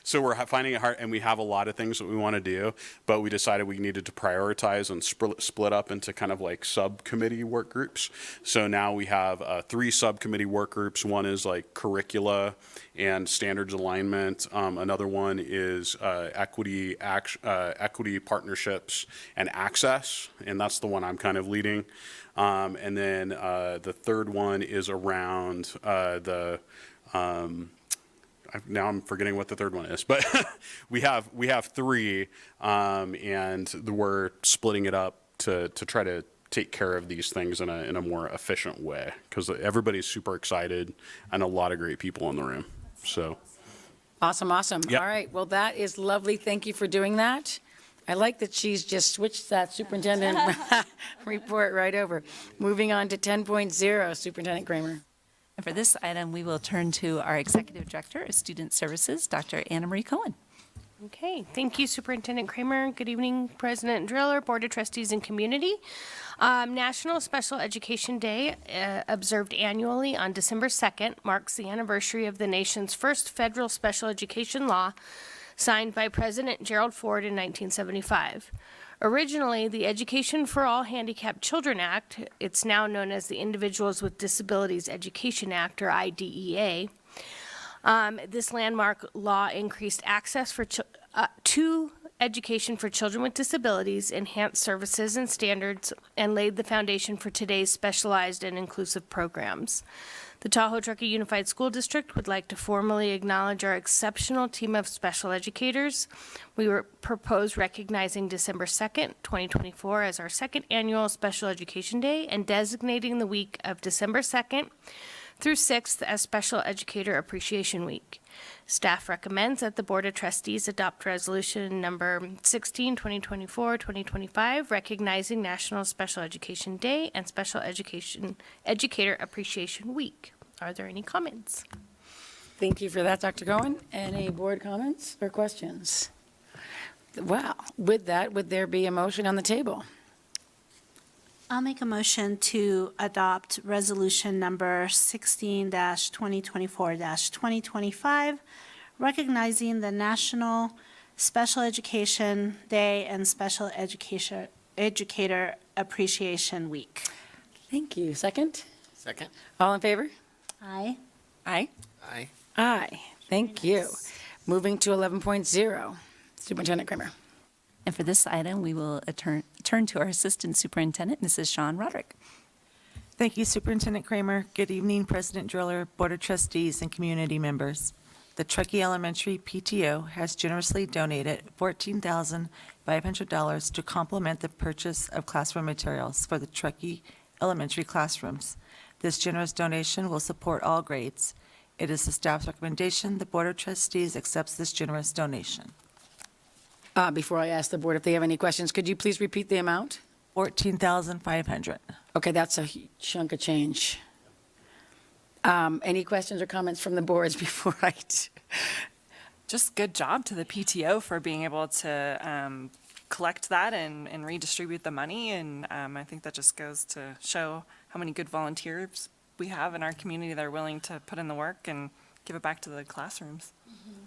So we're finding it hard, and we have a lot of things that we want to do, but we decided we needed to prioritize and split up into kind of like subcommittee work groups. So now we have 3 subcommittee work groups. One is like curricula and standards alignment. Another one is equity partnerships and access, and that's the one I'm kind of leading. And then the third one is around now I'm forgetting what the third one is, but we have 3, and we're splitting it up to try to take care of these things in a more efficient way, because everybody's super excited and a lot of great people in the room. So Awesome. Yep. All right, well, that is lovely. Thank you for doing that. I like that she's just switched that superintendent report right over. Moving on to 10.0, Superintendent Kramer. And for this item, we will turn to our Executive Director of Student Services, Dr. Anna Marie Cohen. Okay, thank you, Superintendent Kramer. Good evening, President Driller, Board of Trustees, and community. National Special Education Day, observed annually on December 2nd, marks the anniversary of the nation's first federal special education law, signed by President Gerald Ford in 1975. Originally, the Education for All Handicapped Children Act, it's now known as the Individuals with Disabilities Education Act, or IDEA. This landmark law increased access to education for children with disabilities, enhanced services and standards, and laid the foundation for today's specialized and inclusive programs. The Tahoe Truckee Unified School District would like to formally acknowledge our exceptional team of special educators. We propose recognizing December 2nd, 2024 as our second annual Special Education Day and designating the week of December 2nd through 6th as Special Educator Appreciation Week. Staff recommends that the Board of Trustees adopt Resolution Number 16, 2024-2025, recognizing National Special Education Day and Special Educator Appreciation Week. Are there any comments? Thank you for that, Dr. Cohen. Any board comments or questions? Well, with that, would there be a motion on the table? I'll make a motion to adopt Resolution Number 16-2024-2025, recognizing the National Special Education Day and Special Educator Appreciation Week. Thank you. Second? Second? All in favor? Aye. Aye. Aye. Aye. Thank you. Moving to 11.0, Superintendent Kramer. And for this item, we will turn to our Assistant Superintendent, Mrs. Shawn Roderick. Thank you, Superintendent Kramer. Good evening, President Driller, Board of Trustees, and community members. The Truckee Elementary PTO has generously donated $14,500 to complement the purchase of classroom materials for the Truckee Elementary classrooms. This generous donation will support all grades. It is the staff's recommendation the Board of Trustees accepts this generous donation. Before I ask the board if they have any questions, could you please repeat the amount? $14,500. Okay, that's a chunk of change. Any questions or comments from the boards before I... Just good job to the PTO for being able to collect that and redistribute the money. And I think that just goes to show how many good volunteers we have in our community that are willing to put in the work and give it back to the classrooms.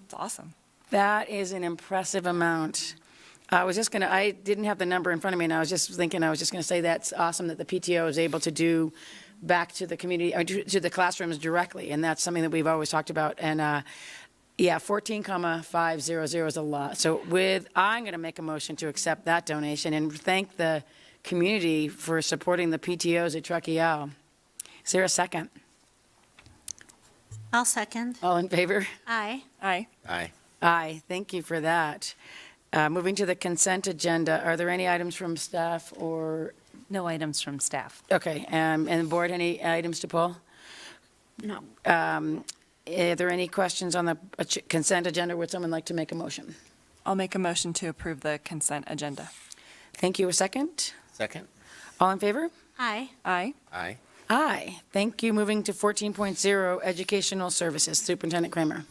It's awesome. That is an impressive amount. I didn't have the number in front of me, and I was just going to say that's awesome that the PTO is able to do back to the community, or to the classrooms directly, and that's something that we've always talked about. And 14,500 is a lot. So I'm going to make a motion to accept that donation and thank the community for supporting the PTOs at Truckee L. Is there a second? I'll second. All in favor? Aye. Aye. Aye. Aye, thank you for that. Moving to the consent agenda, are there any items from staff or? No items from staff. Okay, and the board, any items to pull? No. Are there any questions on the consent agenda? Would someone like to make a motion? I'll make a motion to approve the consent agenda. Thank you. A second? Second? All in favor? Aye. Aye. Aye. Aye. Thank you. Moving to 14.0, educational services. Superintendent Kramer.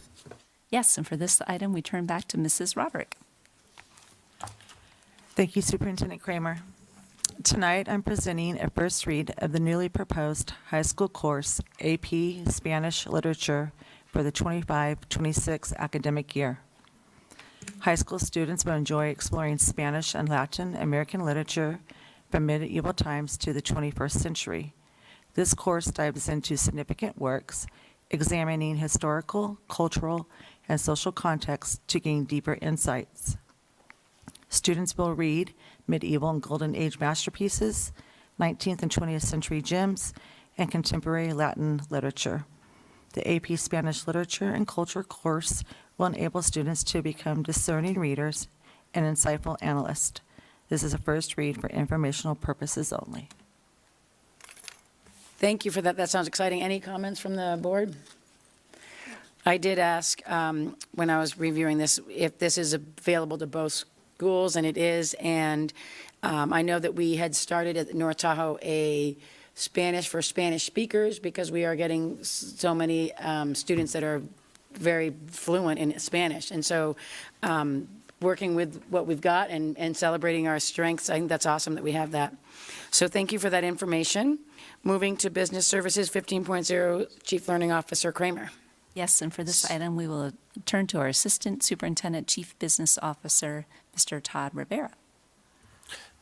Yes, and for this item, we turn back to Mrs. Roderick. Thank you, Superintendent Kramer. Tonight, I'm presenting a first read of the newly proposed high school course, AP Spanish Literature, for the 25-26 academic year. High school students will enjoy exploring Spanish and Latin American literature from medieval times to the 21st century. This course dives into significant works, examining historical, cultural, and social contexts to gain deeper insights. Students will read medieval and golden age masterpieces, 19th and 20th century gems, and contemporary Latin literature. The AP Spanish Literature and Culture course will enable students to become discerning readers and insightful analysts. This is a first read for informational purposes only. Thank you for that. That sounds exciting. Any comments from the board? I did ask, when I was reviewing this, if this is available to both schools, and it is. And I know that we had started at North Tahoe a Spanish for Spanish speakers, because we are getting so many students that are very fluent in Spanish. And so working with what we've got and celebrating our strengths, I think that's awesome that we have that. So thank you for that information. Moving to Business Services 15.0, Chief Learning Officer Kramer. Yes, and for this item, we will turn to our Assistant Superintendent Chief Business Officer, Mr. Todd Rivera.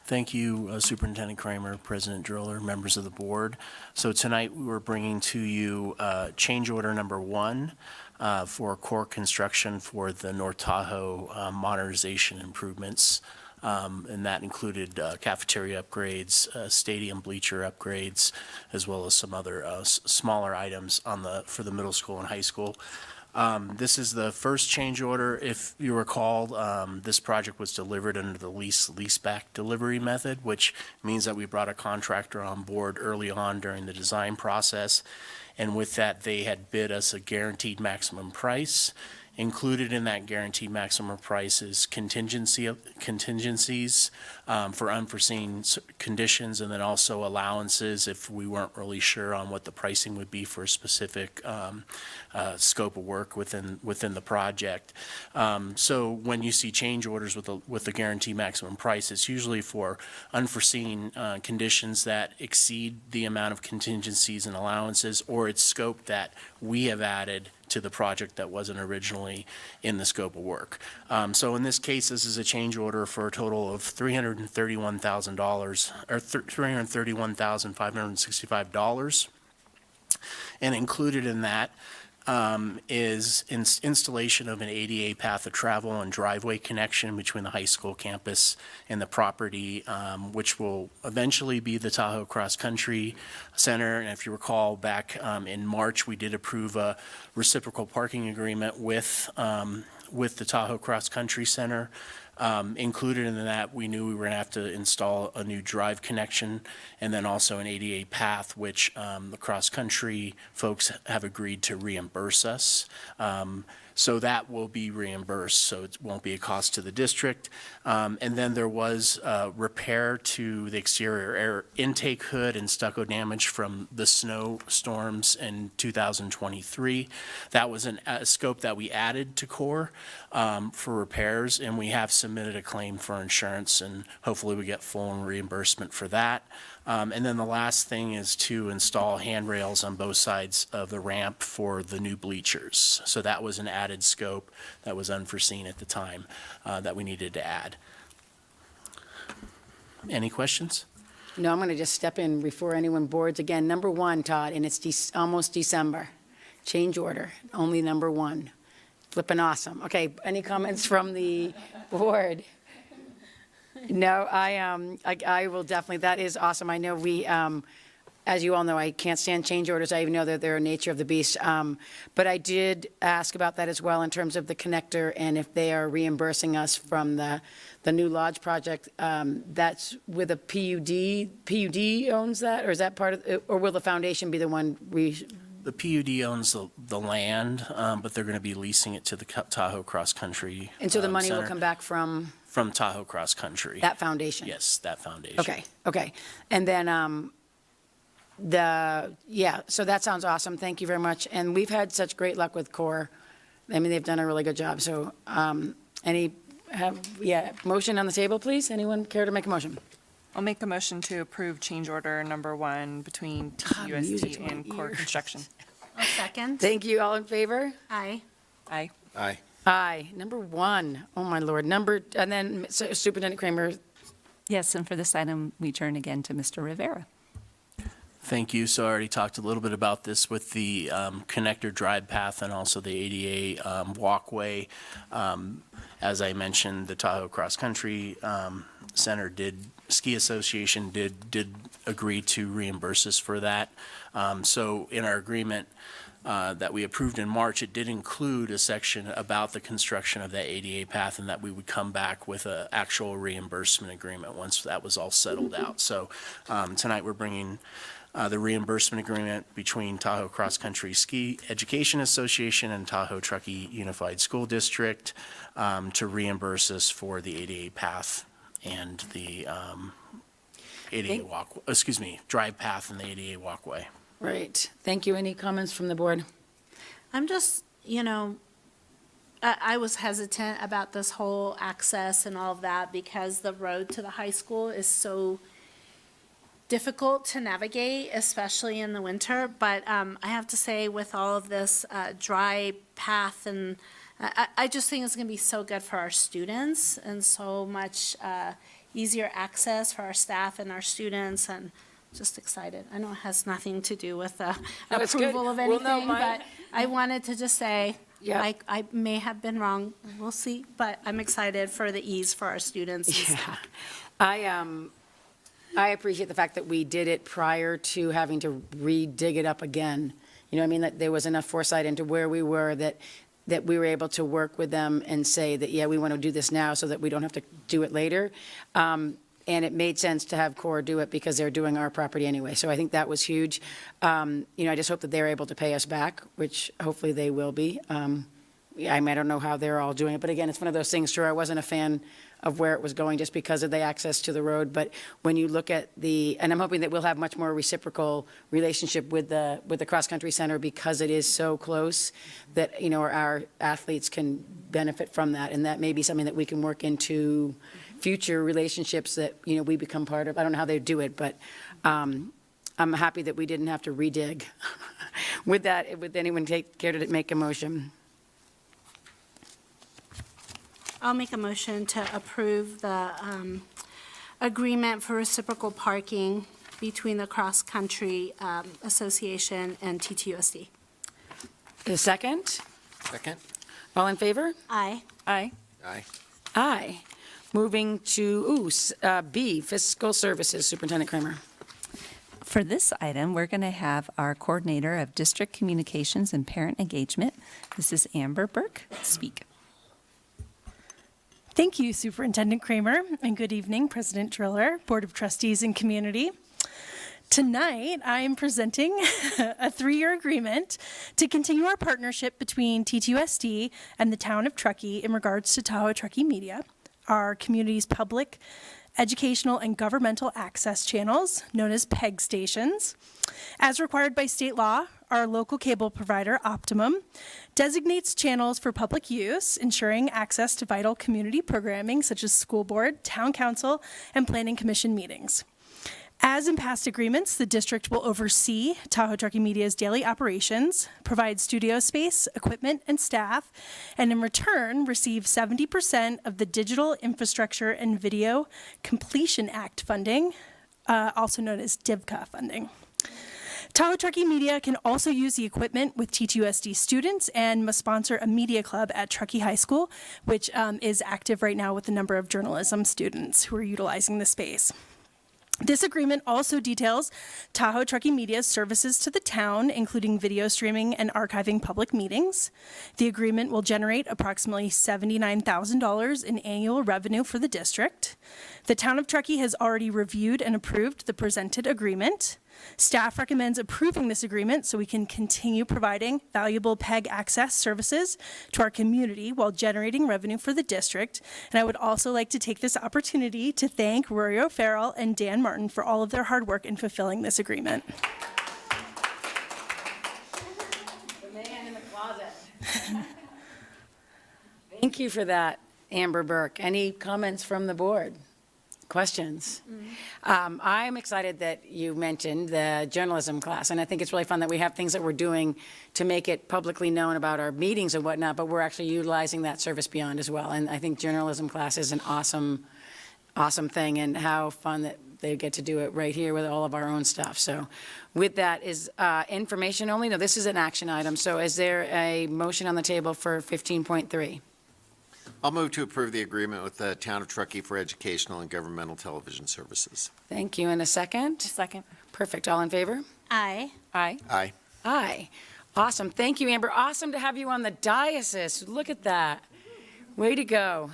Thank you, Superintendent Kramer, President Driller, members of the board. So tonight we're bringing to you change order number 1 for core construction for the North Tahoe modernization improvements. And that included cafeteria upgrades, stadium bleacher upgrades, as well as some other smaller items for the middle school and high school. This is the first change order. If you recall, this project was delivered under the leaseback delivery method, which means that we brought a contractor on board early on during the design process. And with that, they had bid us a guaranteed maximum price. Included in that guaranteed maximum price is contingencies for unforeseen conditions, and then also allowances if we weren't really sure on what the pricing would be for a specific scope of work within the project. So when you see change orders with the guaranteed maximum price, it's usually for unforeseen conditions that exceed the amount of contingencies and allowances, or it's scope that we have added to the project that wasn't originally in the scope of work. So in this case, this is a change order for a total of $331,000, or $331,565. And included in that is installation of an ADA path of travel and driveway connection between the high school campus and the property, which will eventually be the Tahoe Cross Country Center. And if you recall, back in March, we did approve a reciprocal parking agreement with the Tahoe Cross Country Center. Included in that, we knew we were going to have to install a new drive connection and then also an ADA path, which the cross-country folks have agreed to reimburse us. So that will be reimbursed, so it won't be a cost to the district. And then there was repair to the exterior air intake hood and stucco damage from the snowstorms in 2023. That was a scope that we added to core for repairs, and we have submitted a claim for insurance, and hopefully we get full reimbursement for that. And then the last thing is to install handrails on both sides of the ramp for the new bleachers. So that was an added scope that was unforeseen at the time that we needed to add. Any questions? No, I'm going to just step in before anyone boards. Again, number 1, Todd, and it's almost December. Change order, only number 1. Flipping awesome. Okay, any comments from the board? No, I will definitely, that is awesome. I know we, as you all know, I can't stand change orders. I even know that they're a nature of the beast. But I did ask about that as well in terms of the connector and if they are reimbursing us from the new lodge project. That's with a PUD. PUD owns that, or is that part of, or will the foundation be the one The PUD owns the land, but they're going to be leasing it to the Tahoe Cross Country And so the money will Center. come back from From Tahoe Cross Country. that foundation? Yes, that foundation. Okay. And then so that sounds awesome. Thank you very much. And we've had such great luck with CORE. I mean, they've done a really good job. So motion on the table, please? Anyone care to make a motion? I'll make a motion to approve change order number 1 between music to TTUSD my and Core ears. Construction. I'll second. Thank you. All in favor? Aye. Aye. Aye. Aye. Number 1. Oh, my Lord. And then Superintendent Kramer. Yes, and for this item, we turn again to Mr. Rivera. Thank you. So I already talked a little bit about this with the connector drive path and also the ADA walkway. As I mentioned, the Tahoe Cross Country Center Ski Association did agree to reimburse us for that. So in our agreement that we approved in March, it did include a section about the construction of that ADA path and that we would come back with an actual reimbursement agreement once that was all settled out. So tonight we're bringing the reimbursement agreement between Tahoe Cross Country Ski Education Association and Tahoe Truckee Unified School District to reimburse us for the ADA path and the drive path and the ADA walkway. Right. Thank you. Any comments from the board? I'm just, I was hesitant about this whole access and all of that because the road to the high school is so difficult to navigate, especially in the winter. But I have to say, with all of this dry path, and I just think it's going to be so good for our students and so much easier access for our staff and our students, and just excited. I know it has nothing to do with No, it's good. approval of Well, no, anything, mine- but I wanted to just say, Yeah. I may have been wrong. We'll see, but I'm excited for the ease for our students and Yeah. staff. I appreciate the fact that we did it prior to having to re-dig it up again. You know what I mean? That there was enough foresight into where we were that we were able to work with them and say that, yeah, we want to do this now so that we don't have to do it later. And it made sense to have CORE do it because they're doing our property anyway. So I think that was huge. I just hope that they're able to pay us back, which hopefully they will be. I don't know how they're all doing it, but again, it's one of those things, sure, I wasn't a fan of where it was going just because of the access to the road, but when you look at and I'm hoping that we'll have much more reciprocal relationship with the cross-country center because it is so close that, our athletes can benefit from that, and that may be something that we can work into future relationships that, we become part of. I don't know how they do it, but I'm happy that we didn't have to redig. With that, would anyone care to make a motion? I'll make a motion to approve the agreement for reciprocal parking between the Cross Country Association and TTUSD. A second? Second? All in favor? Aye. Aye. Aye. Aye. Moving to B, Fiscal Services, Superintendent Kramer. For this item, we're going to have our Coordinator of District Communications and Parent Engagement, Mrs. Amber Burke, speak. Thank you, Superintendent Kramer, and good evening, President Driller, Board of Trustees, and community. Tonight, I am presenting a 3-year agreement to continue our partnership between TTUSD and the town of Truckee in regards to Tahoe Truckee Media, our community's public, educational, and governmental access channels, known as PEG stations. As required by state law, our local cable provider, Optimum, designates channels for public use, ensuring access to vital community programming such as school board, town council, and planning commission meetings. As in past agreements, the district will oversee Tahoe Truckee Media's daily operations, provide studio space, equipment, and staff, and in return, receive 70% of the Digital Infrastructure and Video Completion Act funding, also known as DIVCA funding. Tahoe Truckee Media can also use the equipment with TTUSD students and must sponsor a media club at Truckee High School, which is active right now with a number of journalism students who are utilizing the space. This agreement also details Tahoe Truckee Media's services to the town, including video streaming and archiving public meetings. The agreement will generate approximately $79,000 in annual revenue for the district. The town of Truckee has already reviewed and approved the presented agreement. Staff recommends approving this agreement so we can continue providing valuable PEG access services to our community while generating revenue for the district. And I would also like to take this opportunity to thank Rory O'Farrell and Dan Martin for all of their hard work in fulfilling this agreement. The man in the closet. Thank you for that, Amber Burke. Any comments from the board? Questions? I'm excited that you mentioned the journalism class, and I think it's really fun that we have things that we're doing to make it publicly known about our meetings and whatnot, but we're actually utilizing that service beyond as well. And I think journalism class is an awesome thing, and how fun that they get to do it right here with all of our own stuff. So with that is information only. No, this is an action item. So is there a motion on the table for 15.3? I'll move to approve the agreement with the Town of Truckee for educational and governmental television services. Thank you. And a second? Second. Perfect. All in favor? Aye. Aye. Aye. Aye. Awesome. Thank you, Amber. Awesome to have you on the diocese. Look at that. Way to go.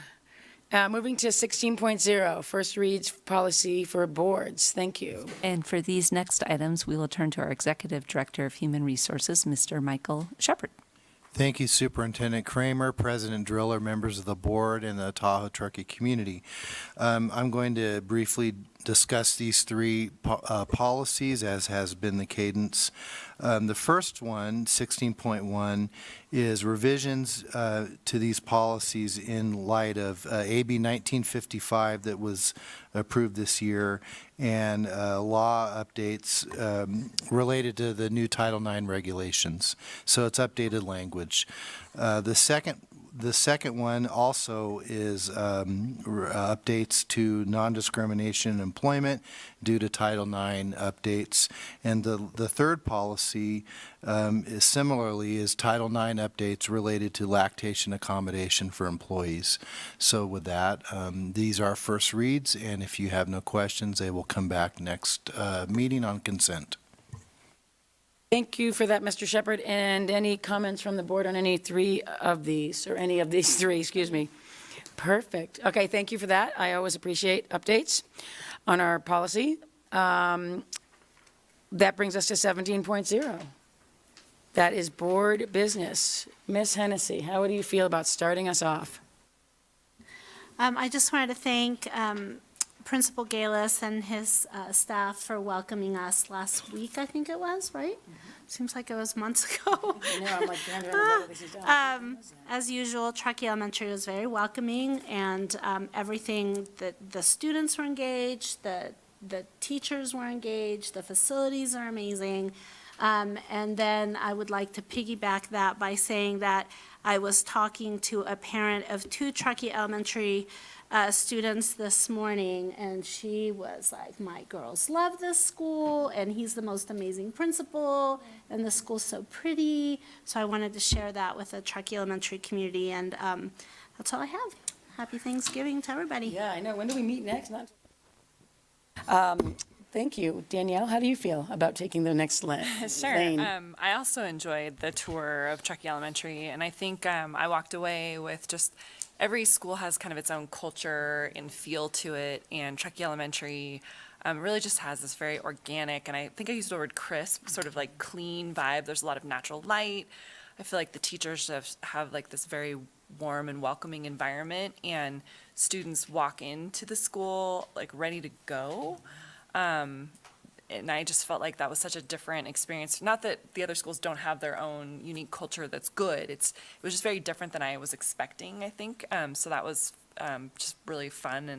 Moving to 16.0, first reads policy for boards. Thank you. And for these next items, we will turn to our Executive Director of Human Resources, Mr. Michael Shepard. Thank you, Superintendent Kramer, President Driller, members of the board, and the Tahoe Truckee community. I'm going to briefly discuss these three policies, as has been the cadence. The first one, 16.1, is revisions to these policies in light of AB 1955 that was approved this year, and law updates related to the new Title IX regulations. So it's updated language. The second one also is updates to non-discrimination in employment due to Title IX updates. And the third policy is similarly is Title IX updates related to lactation accommodation for employees. So with that, these are first reads, and if you have no questions, they will come back next meeting on consent. Thank you for that, Mr. Shepard. And any comments from the board on any three of these, or any of these three, excuse me? Perfect. Okay, thank you for that. I always appreciate updates on our policy. That brings us to 17.0. That is board business. Ms. Hennessy, how do you feel about starting us off? I just wanted to thank Principal Galis and his staff for welcoming us last week, I think it was, right? Seems like it was months ago. I know, I'm like, damn, this is done. As usual, Truckee Elementary was very welcoming, and everything, that the students were engaged, the teachers were engaged, the facilities are amazing. And then I would like to piggyback that by saying that I was talking to a parent of two Truckee Elementary students this morning, and she was like, my girls love this school, and he's the most amazing principal, and the school's so pretty. So I wanted to share that with the Truckee Elementary community, and that's all I have. Happy Thanksgiving to everybody. Yeah, I know. When do we meet next? Thank you. Danielle, how do you feel about taking the next lane? Sure. I also enjoyed the tour of Truckee Elementary, and I think I walked away with just every school has kind of its own culture and feel to it, and Truckee Elementary really just has this very organic, and I think I used the word crisp, sort of like clean vibe. There's a lot of natural light. I feel like the teachers have like this very warm and welcoming environment, and students walk into the school like ready to go. And I just felt like that was such a different experience. Not that the other schools don't have their own unique culture that's good. It was just very different than I was expecting, I think. So that was just really fun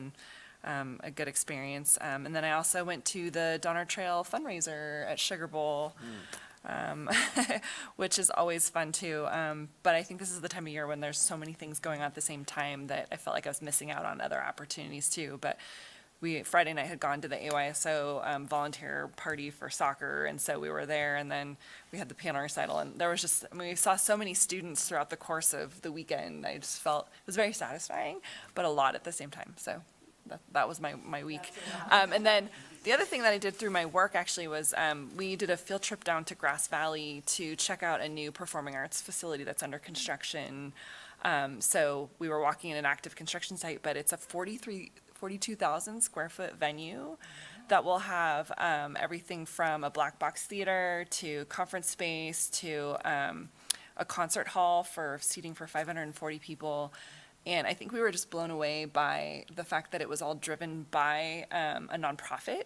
and a good experience. And then I also went to the Donner Trail fundraiser at Sugar Bowl, which is always fun too. But I think this is the time of year when there's so many things going on at the same time that I felt like I was missing out on other opportunities too. But Friday night had gone to the AYSO volunteer party for soccer, and so we were there, and then we had the piano recital, and there was just, I mean, we saw so many students throughout the course of the weekend. I just felt it was very satisfying, but a lot at the same time. So that was my week. And then the other thing that I did through my work actually was we did a field trip down to Grass Valley to check out a new performing arts facility that's under construction. So we were walking in an active construction site, but it's a 42,000 square foot venue that will have everything from a black box theater to conference space to a concert hall for seating for 540 people. And I think we were just blown away by the fact that it was all driven by a nonprofit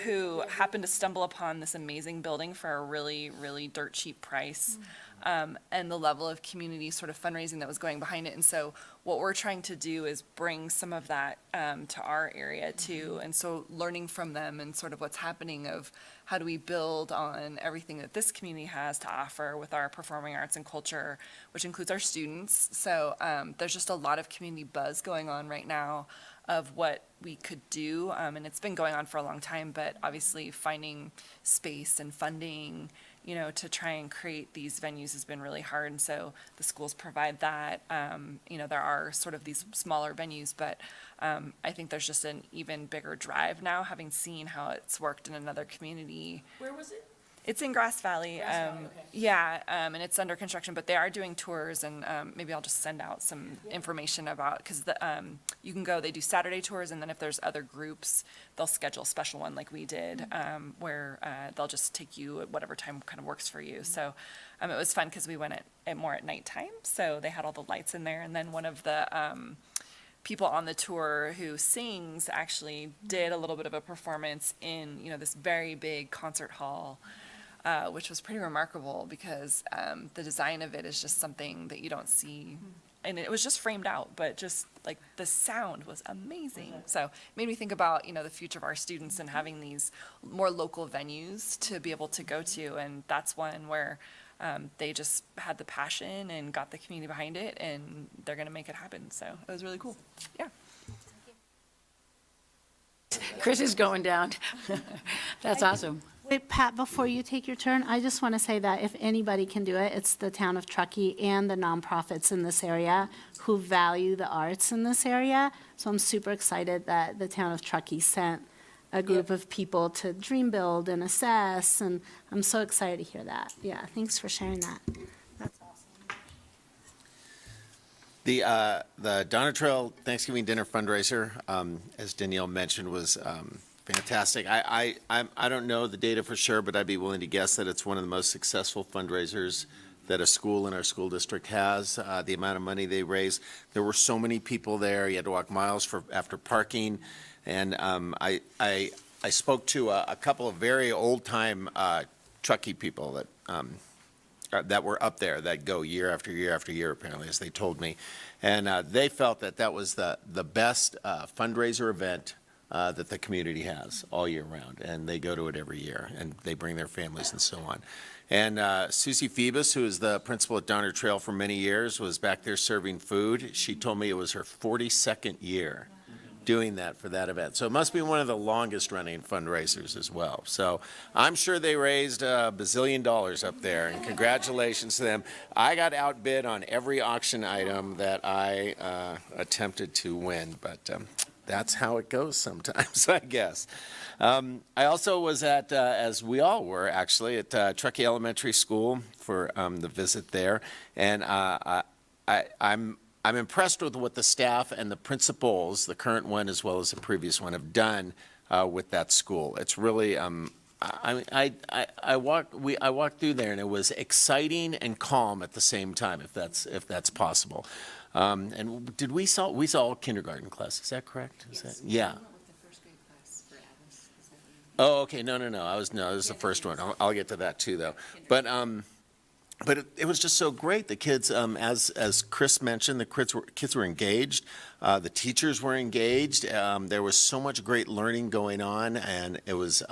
who happened to stumble upon this amazing building for a really, really dirt cheap price. and the level of community sort of fundraising that was going behind it. And so what we're trying to do is bring some of that to our area too. And so learning from them and sort of what's happening of how do we build on everything that this community has to offer with our performing arts and culture, which includes our students. So there's just a lot of community buzz going on right now of what we could do. And it's been going on for a long time, but obviously finding space and funding, you know, to try and create these venues has been really hard. And so the schools provide that. You know, there are sort of these smaller venues, but I think there's just an even bigger drive now, having seen how it's worked in another community. Where was it? It's in Grass Valley. Okay. Yeah, and it's under construction, but they are doing tours, and maybe I'll just send out some information about, because you can go, they do Saturday tours, and then if there's other groups, they'll schedule a special one like we did, where they'll just take you at whatever time kind of works for you. So it was fun because we went at more at nighttime, so they had all the lights in there, and then one of the people on the tour who sings actually did a little bit of a performance in, you know, this very big concert hall, which was pretty remarkable because the design of it is just something that you don't see. And it was just framed out, but just like the sound was amazing. So it made me think about, you know, the future of our students and having these more local venues to be able to go to. And that's one where they just had the passion and got the community behind it, and they're going to make it happen. So it was really cool. Yeah. Chris is going down. That's awesome. Wait, Pat, before you take your turn, I just want to say that if anybody can do it, it's the town of Truckee and the nonprofits in this area who value the arts in this area. So I'm super excited that the town of Truckee sent a group of people to dream build and assess, and I'm so excited to hear that. Yeah, thanks for sharing that. That's awesome. The Donner Trail Thanksgiving dinner fundraiser, as Danielle mentioned, was fantastic. I don't know the data for sure, but I'd be willing to guess that it's one of the most successful fundraisers that a school in our school district has. The amount of money they raised, there were so many people there. You had to walk miles after parking, and I spoke to a couple of very old-time Truckee people that were up there that go year after year after year, apparently, as they told me, and they felt that that was the best fundraiser event that the community has all year round, and they go to it every year, and they bring their families and so on. And Susie Phoebus, who is the principal at Donner Trail for many years, was back there serving food. She told me it was her 42nd year doing that for that event. So it must be one of the longest running fundraisers as well. So I'm sure they raised $1 bazillion up there, and congratulations to them. I got outbid on every auction item that I attempted to win, but that's how it goes sometimes, I guess. I also was at, as we all were actually, at Truckee Elementary School for the visit there, and I'm impressed with what the staff and the principals, the current one as well as the previous one, have done with that school. It's really, I walked through there, and it was exciting and calm at the same time, if that's possible. And did we saw kindergarten class? Is that correct? Is that, yeah. Oh, okay. No. This is the first one. I'll get to that too, though. But it was just so great. The kids, as Chris mentioned, the kids were engaged. The teachers were engaged. There was so much great learning going on, and it was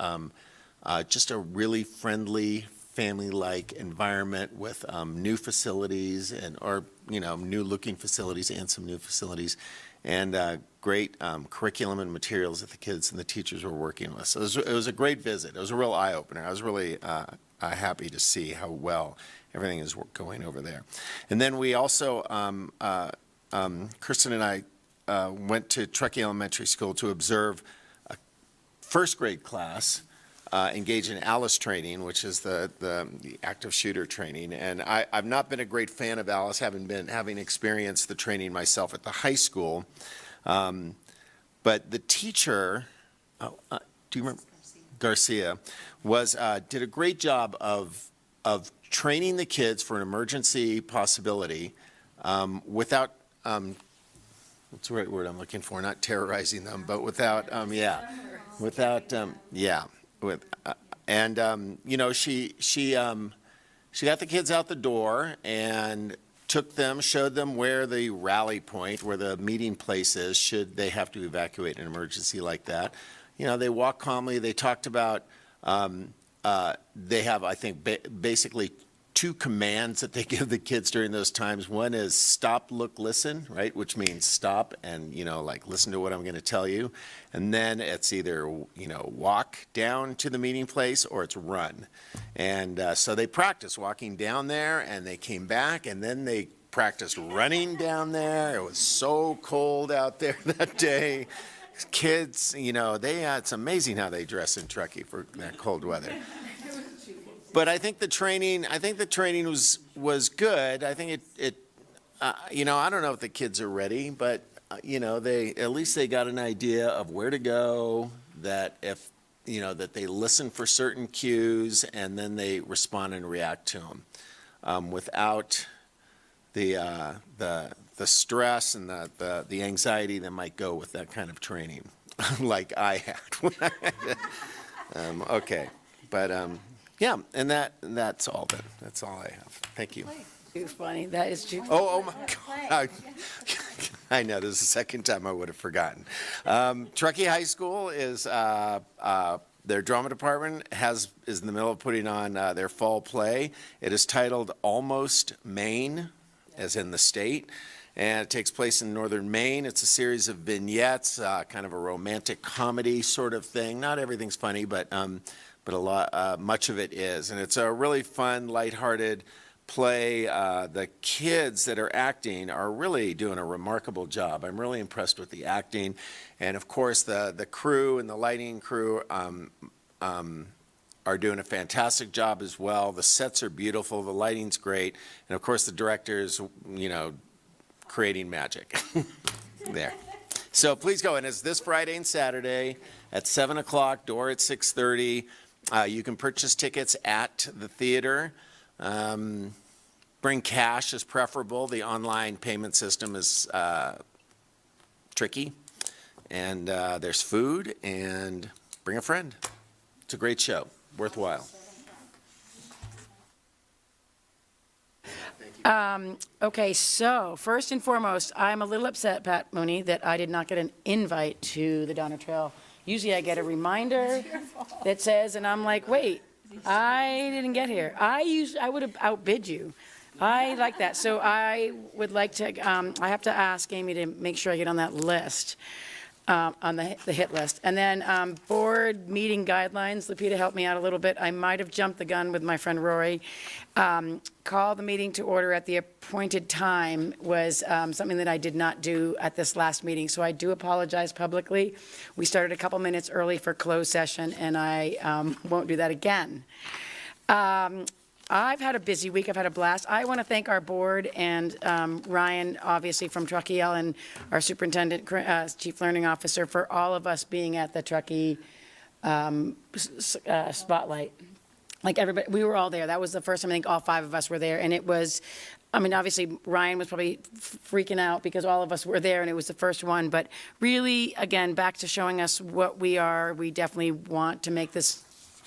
just a really friendly, family-like environment with new facilities new-looking facilities and some new facilities, and great curriculum and materials that the kids and the teachers were working with. So it was a great visit. It was a real eye-opener. I was really happy to see how well everything is going over there. And then we also, Kristen and I went to Truckee Elementary School to observe a first grade class engaged in ALICE training, which is the active shooter training. And I've not been a great fan of ALICE, having experienced the training myself at the high school. But the teacher, do you remember? Garcia did a great job of training the kids for an emergency possibility without, what's the right word I'm looking for? Not terrorizing them, but without, she she got the kids out the door and took them, showed them where the rally point, where the meeting place is, should they have to evacuate an emergency like that. You know, they walked calmly. They talked about, they have, I think, basically two commands that they give the kids during those times. One is stop, look, listen, right? Which means stop and, you know, like listen to what I'm going to tell you. And then it's either, you know, walk down to the meeting place or it's run. And so they practiced walking down there and they came back and then they practiced running down there. It was so cold out there that day. Kids, you know, it's amazing how they dress in Truckee for that cold weather. But I think the training was good. I think it you know, I don't know if the kids are ready, but you know, at least they got an idea of where to go, that if, you know, that they listen for certain cues and then they respond and react to them without the stress and the anxiety that might go with that kind of training, like I had. Okay, but yeah, and that's all then. That's all I have. Thank you. Too funny. That is too. Oh my God. I know, this is the second time I would have forgotten. Truckee High School is, their drama department is in the middle of putting on their fall play. It is titled Almost Maine, as in the state. And it takes place in northern Maine. It's a series of vignettes, kind of a romantic comedy sort of thing. Not everything's funny, but a lot, much of it is. And it's a really fun, lighthearted play. The kids that are acting are really doing a remarkable job. I'm really impressed with the acting. And of course, the crew and the lighting crew are doing a fantastic job as well. The sets are beautiful, the lighting's great. And of course, the director's, you know, creating magic there. So please go. And it's this Friday and Saturday at 7 o'clock, door at 6:30. You can purchase tickets at the theater. Bring cash is preferable. The online payment system is tricky. And there's food, and bring a friend. It's a great show, worthwhile. Okay, so first and foremost, I'm a little upset, Pat Mooney, that I did not get an invite to the Donner Trail. Usually I get a reminder that says, and I'm like, wait, I didn't get here. I would have outbid you. I like that. So I would like to, I have to ask Amy to make sure I get on that list, on the hit list. And then board meeting guidelines, Lupita helped me out a little bit. I might have jumped the gun with my friend Rory. Call the meeting to order at the appointed time was something that I did not do at this last meeting, so I do apologize publicly. We started a couple minutes early for closed session, and I won't do that again. I've had a busy week. I've had a blast. I want to thank our board and Ryan, obviously from Truckee, and our superintendent, chief learning officer, for all of us being at the Truckee spotlight. Like everybody, we were all there. That was the first time I think all 5 of us were there, and it was, I mean, obviously Ryan was probably freaking out because all of us were there, and it was the first one. But really, again, back to showing us what we are. We definitely want to make this,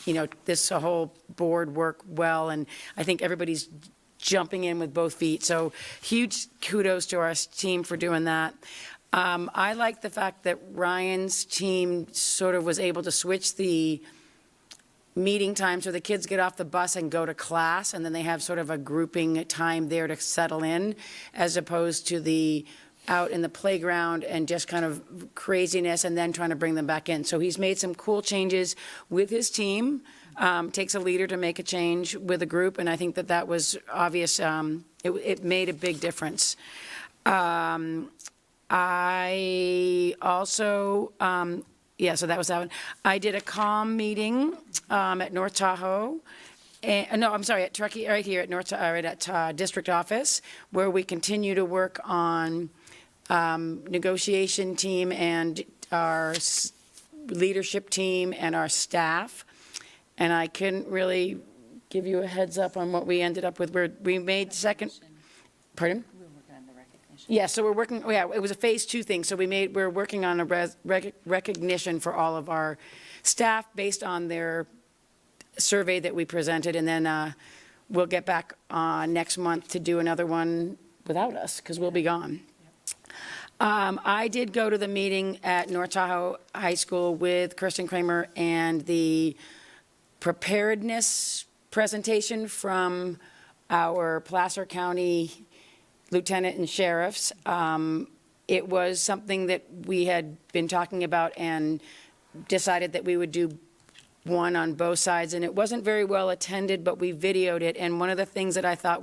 you know, this whole board work well, and I think everybody's jumping in with both feet. So huge kudos to our team for doing that. I like the fact that Ryan's team sort of was able to switch the meeting time so the kids get off the bus and go to class, and then they have sort of a grouping time there to settle in, as opposed to the out in the playground and just kind of craziness and then trying to bring them back in. So he's made some cool changes with his team. Takes a leader to make a change with a group, and I think that that was obvious. It made a big difference. I also, so that was that one. I did a CALM meeting at North Tahoe. No, I'm sorry, at Truckee, right here at right at district office, where we continue to work on negotiation team and our leadership team and our staff. And I couldn't really give you a heads up on what we ended up with. We made second, pardon? Yeah, so we're working, it was a phase 2 thing. So we're working on a recognition for all of our staff based on their survey that we presented. And then we'll get back next month to do another one without us, because we'll be gone. I did go to the meeting at North Tahoe High School with Kirsten Kramer and the preparedness presentation from our Placer County lieutenant and sheriffs. It was something that we had been talking about and decided that we would do one on both sides, and it wasn't very well attended, but we videoed it, and one of the things that I thought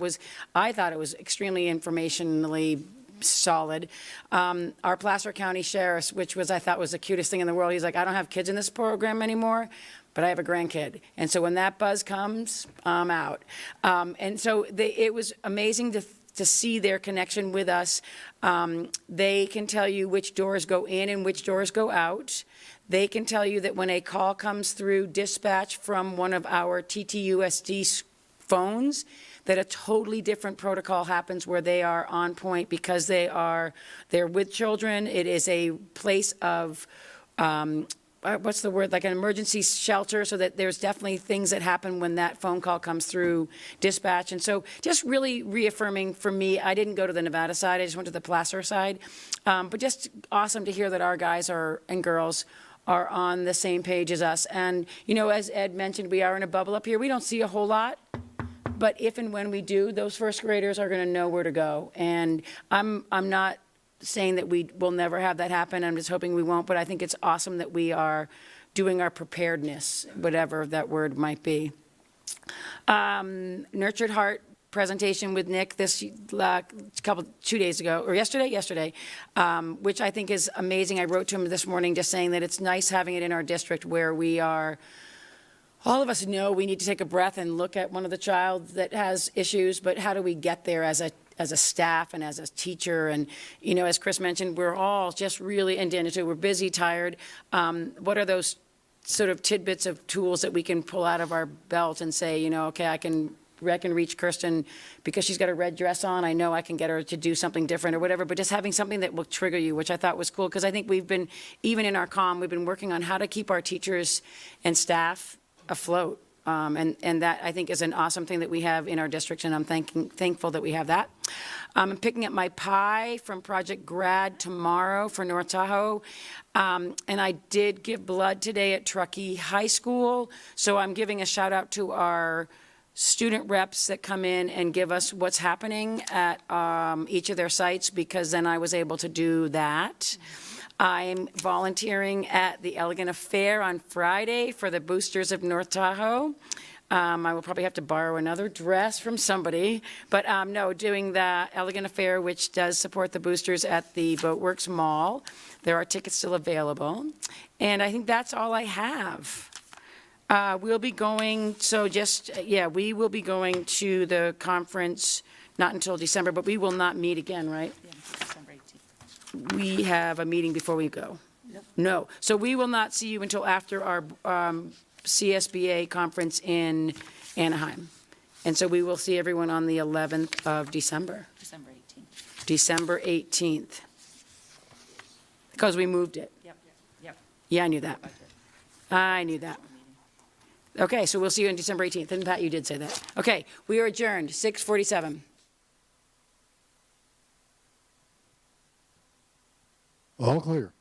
it was extremely informationally solid. Our Placer County sheriffs, which was, I thought was the cutest thing in the world, he's like, I don't have kids in this program anymore, but I have a grandkid. And so when that buzz comes, I'm out. And so it was amazing to see their connection with us. They can tell you which doors go in and which doors go out. They can tell you that when a call comes through dispatch from one of our TTUSD phones, that a totally different protocol happens where they are on point because they're with children. It is a place of, what's the word, like an emergency shelter, so that there's definitely things that happen when that phone call comes through dispatch. And so just really reaffirming for me, I didn't go to the Nevada side, I just went to the Placer side. But just awesome to hear that our guys and girls are on the same page as us. And, as Ed mentioned, we are in a bubble up here. We don't see a whole lot. But if and when we do, those first graders are going to know where to go. And I'm not saying that we will never have that happen. I'm just hoping we won't. But I think it's awesome that we are doing our preparedness, whatever that word might be. Nurtured Heart presentation with Nick this 2 days ago, or yesterday, which I think is amazing. I wrote to him this morning just saying that it's nice having it in our district where we are, all of us know we need to take a breath and look at one of the child that has issues, but how do we get there as a staff and as a teacher? And, as Chris mentioned, we're all just really, and Dana too, we're busy, tired. What are those sort of tidbits of tools that we can pull out of our belt and say, okay, I can reach Kirsten because she's got a red dress on. I know I can get her to do something different or whatever, but just having something that will trigger you, which I thought was cool, because I think we've been, even in our comm, we've been working on how to keep our teachers and staff afloat. And that, I think, is an awesome thing that we have in our district, and I'm thankful that we have that. I'm picking up my pie from Project Grad tomorrow for North Tahoe. And I did give blood today at Truckee High School, so I'm giving a shout out to our student reps that come in and give us what's happening at each of their sites, because then I was able to do that. I'm volunteering at the Elegant Affair on Friday for the Boosters of North Tahoe. I will probably have to borrow another dress from somebody, but no, doing the Elegant Affair, which does support the Boosters at the Boatworks Mall. There are tickets still available. And I think that's all I have. We'll be going, we will be going to the conference, not until December, but we will not meet again, right? Yeah, December 18th. We have a meeting before we go. Nope. No. So we will not see you until after our CSBA conference in Anaheim. And so we will see everyone on the 11th of December. December 18th. December 18th. Because we moved it. Yep. Yeah, I knew that. I knew that. Okay, so we'll see you on December 18th. And Pat, you did say that. Okay, we are adjourned, 6:47. All clear.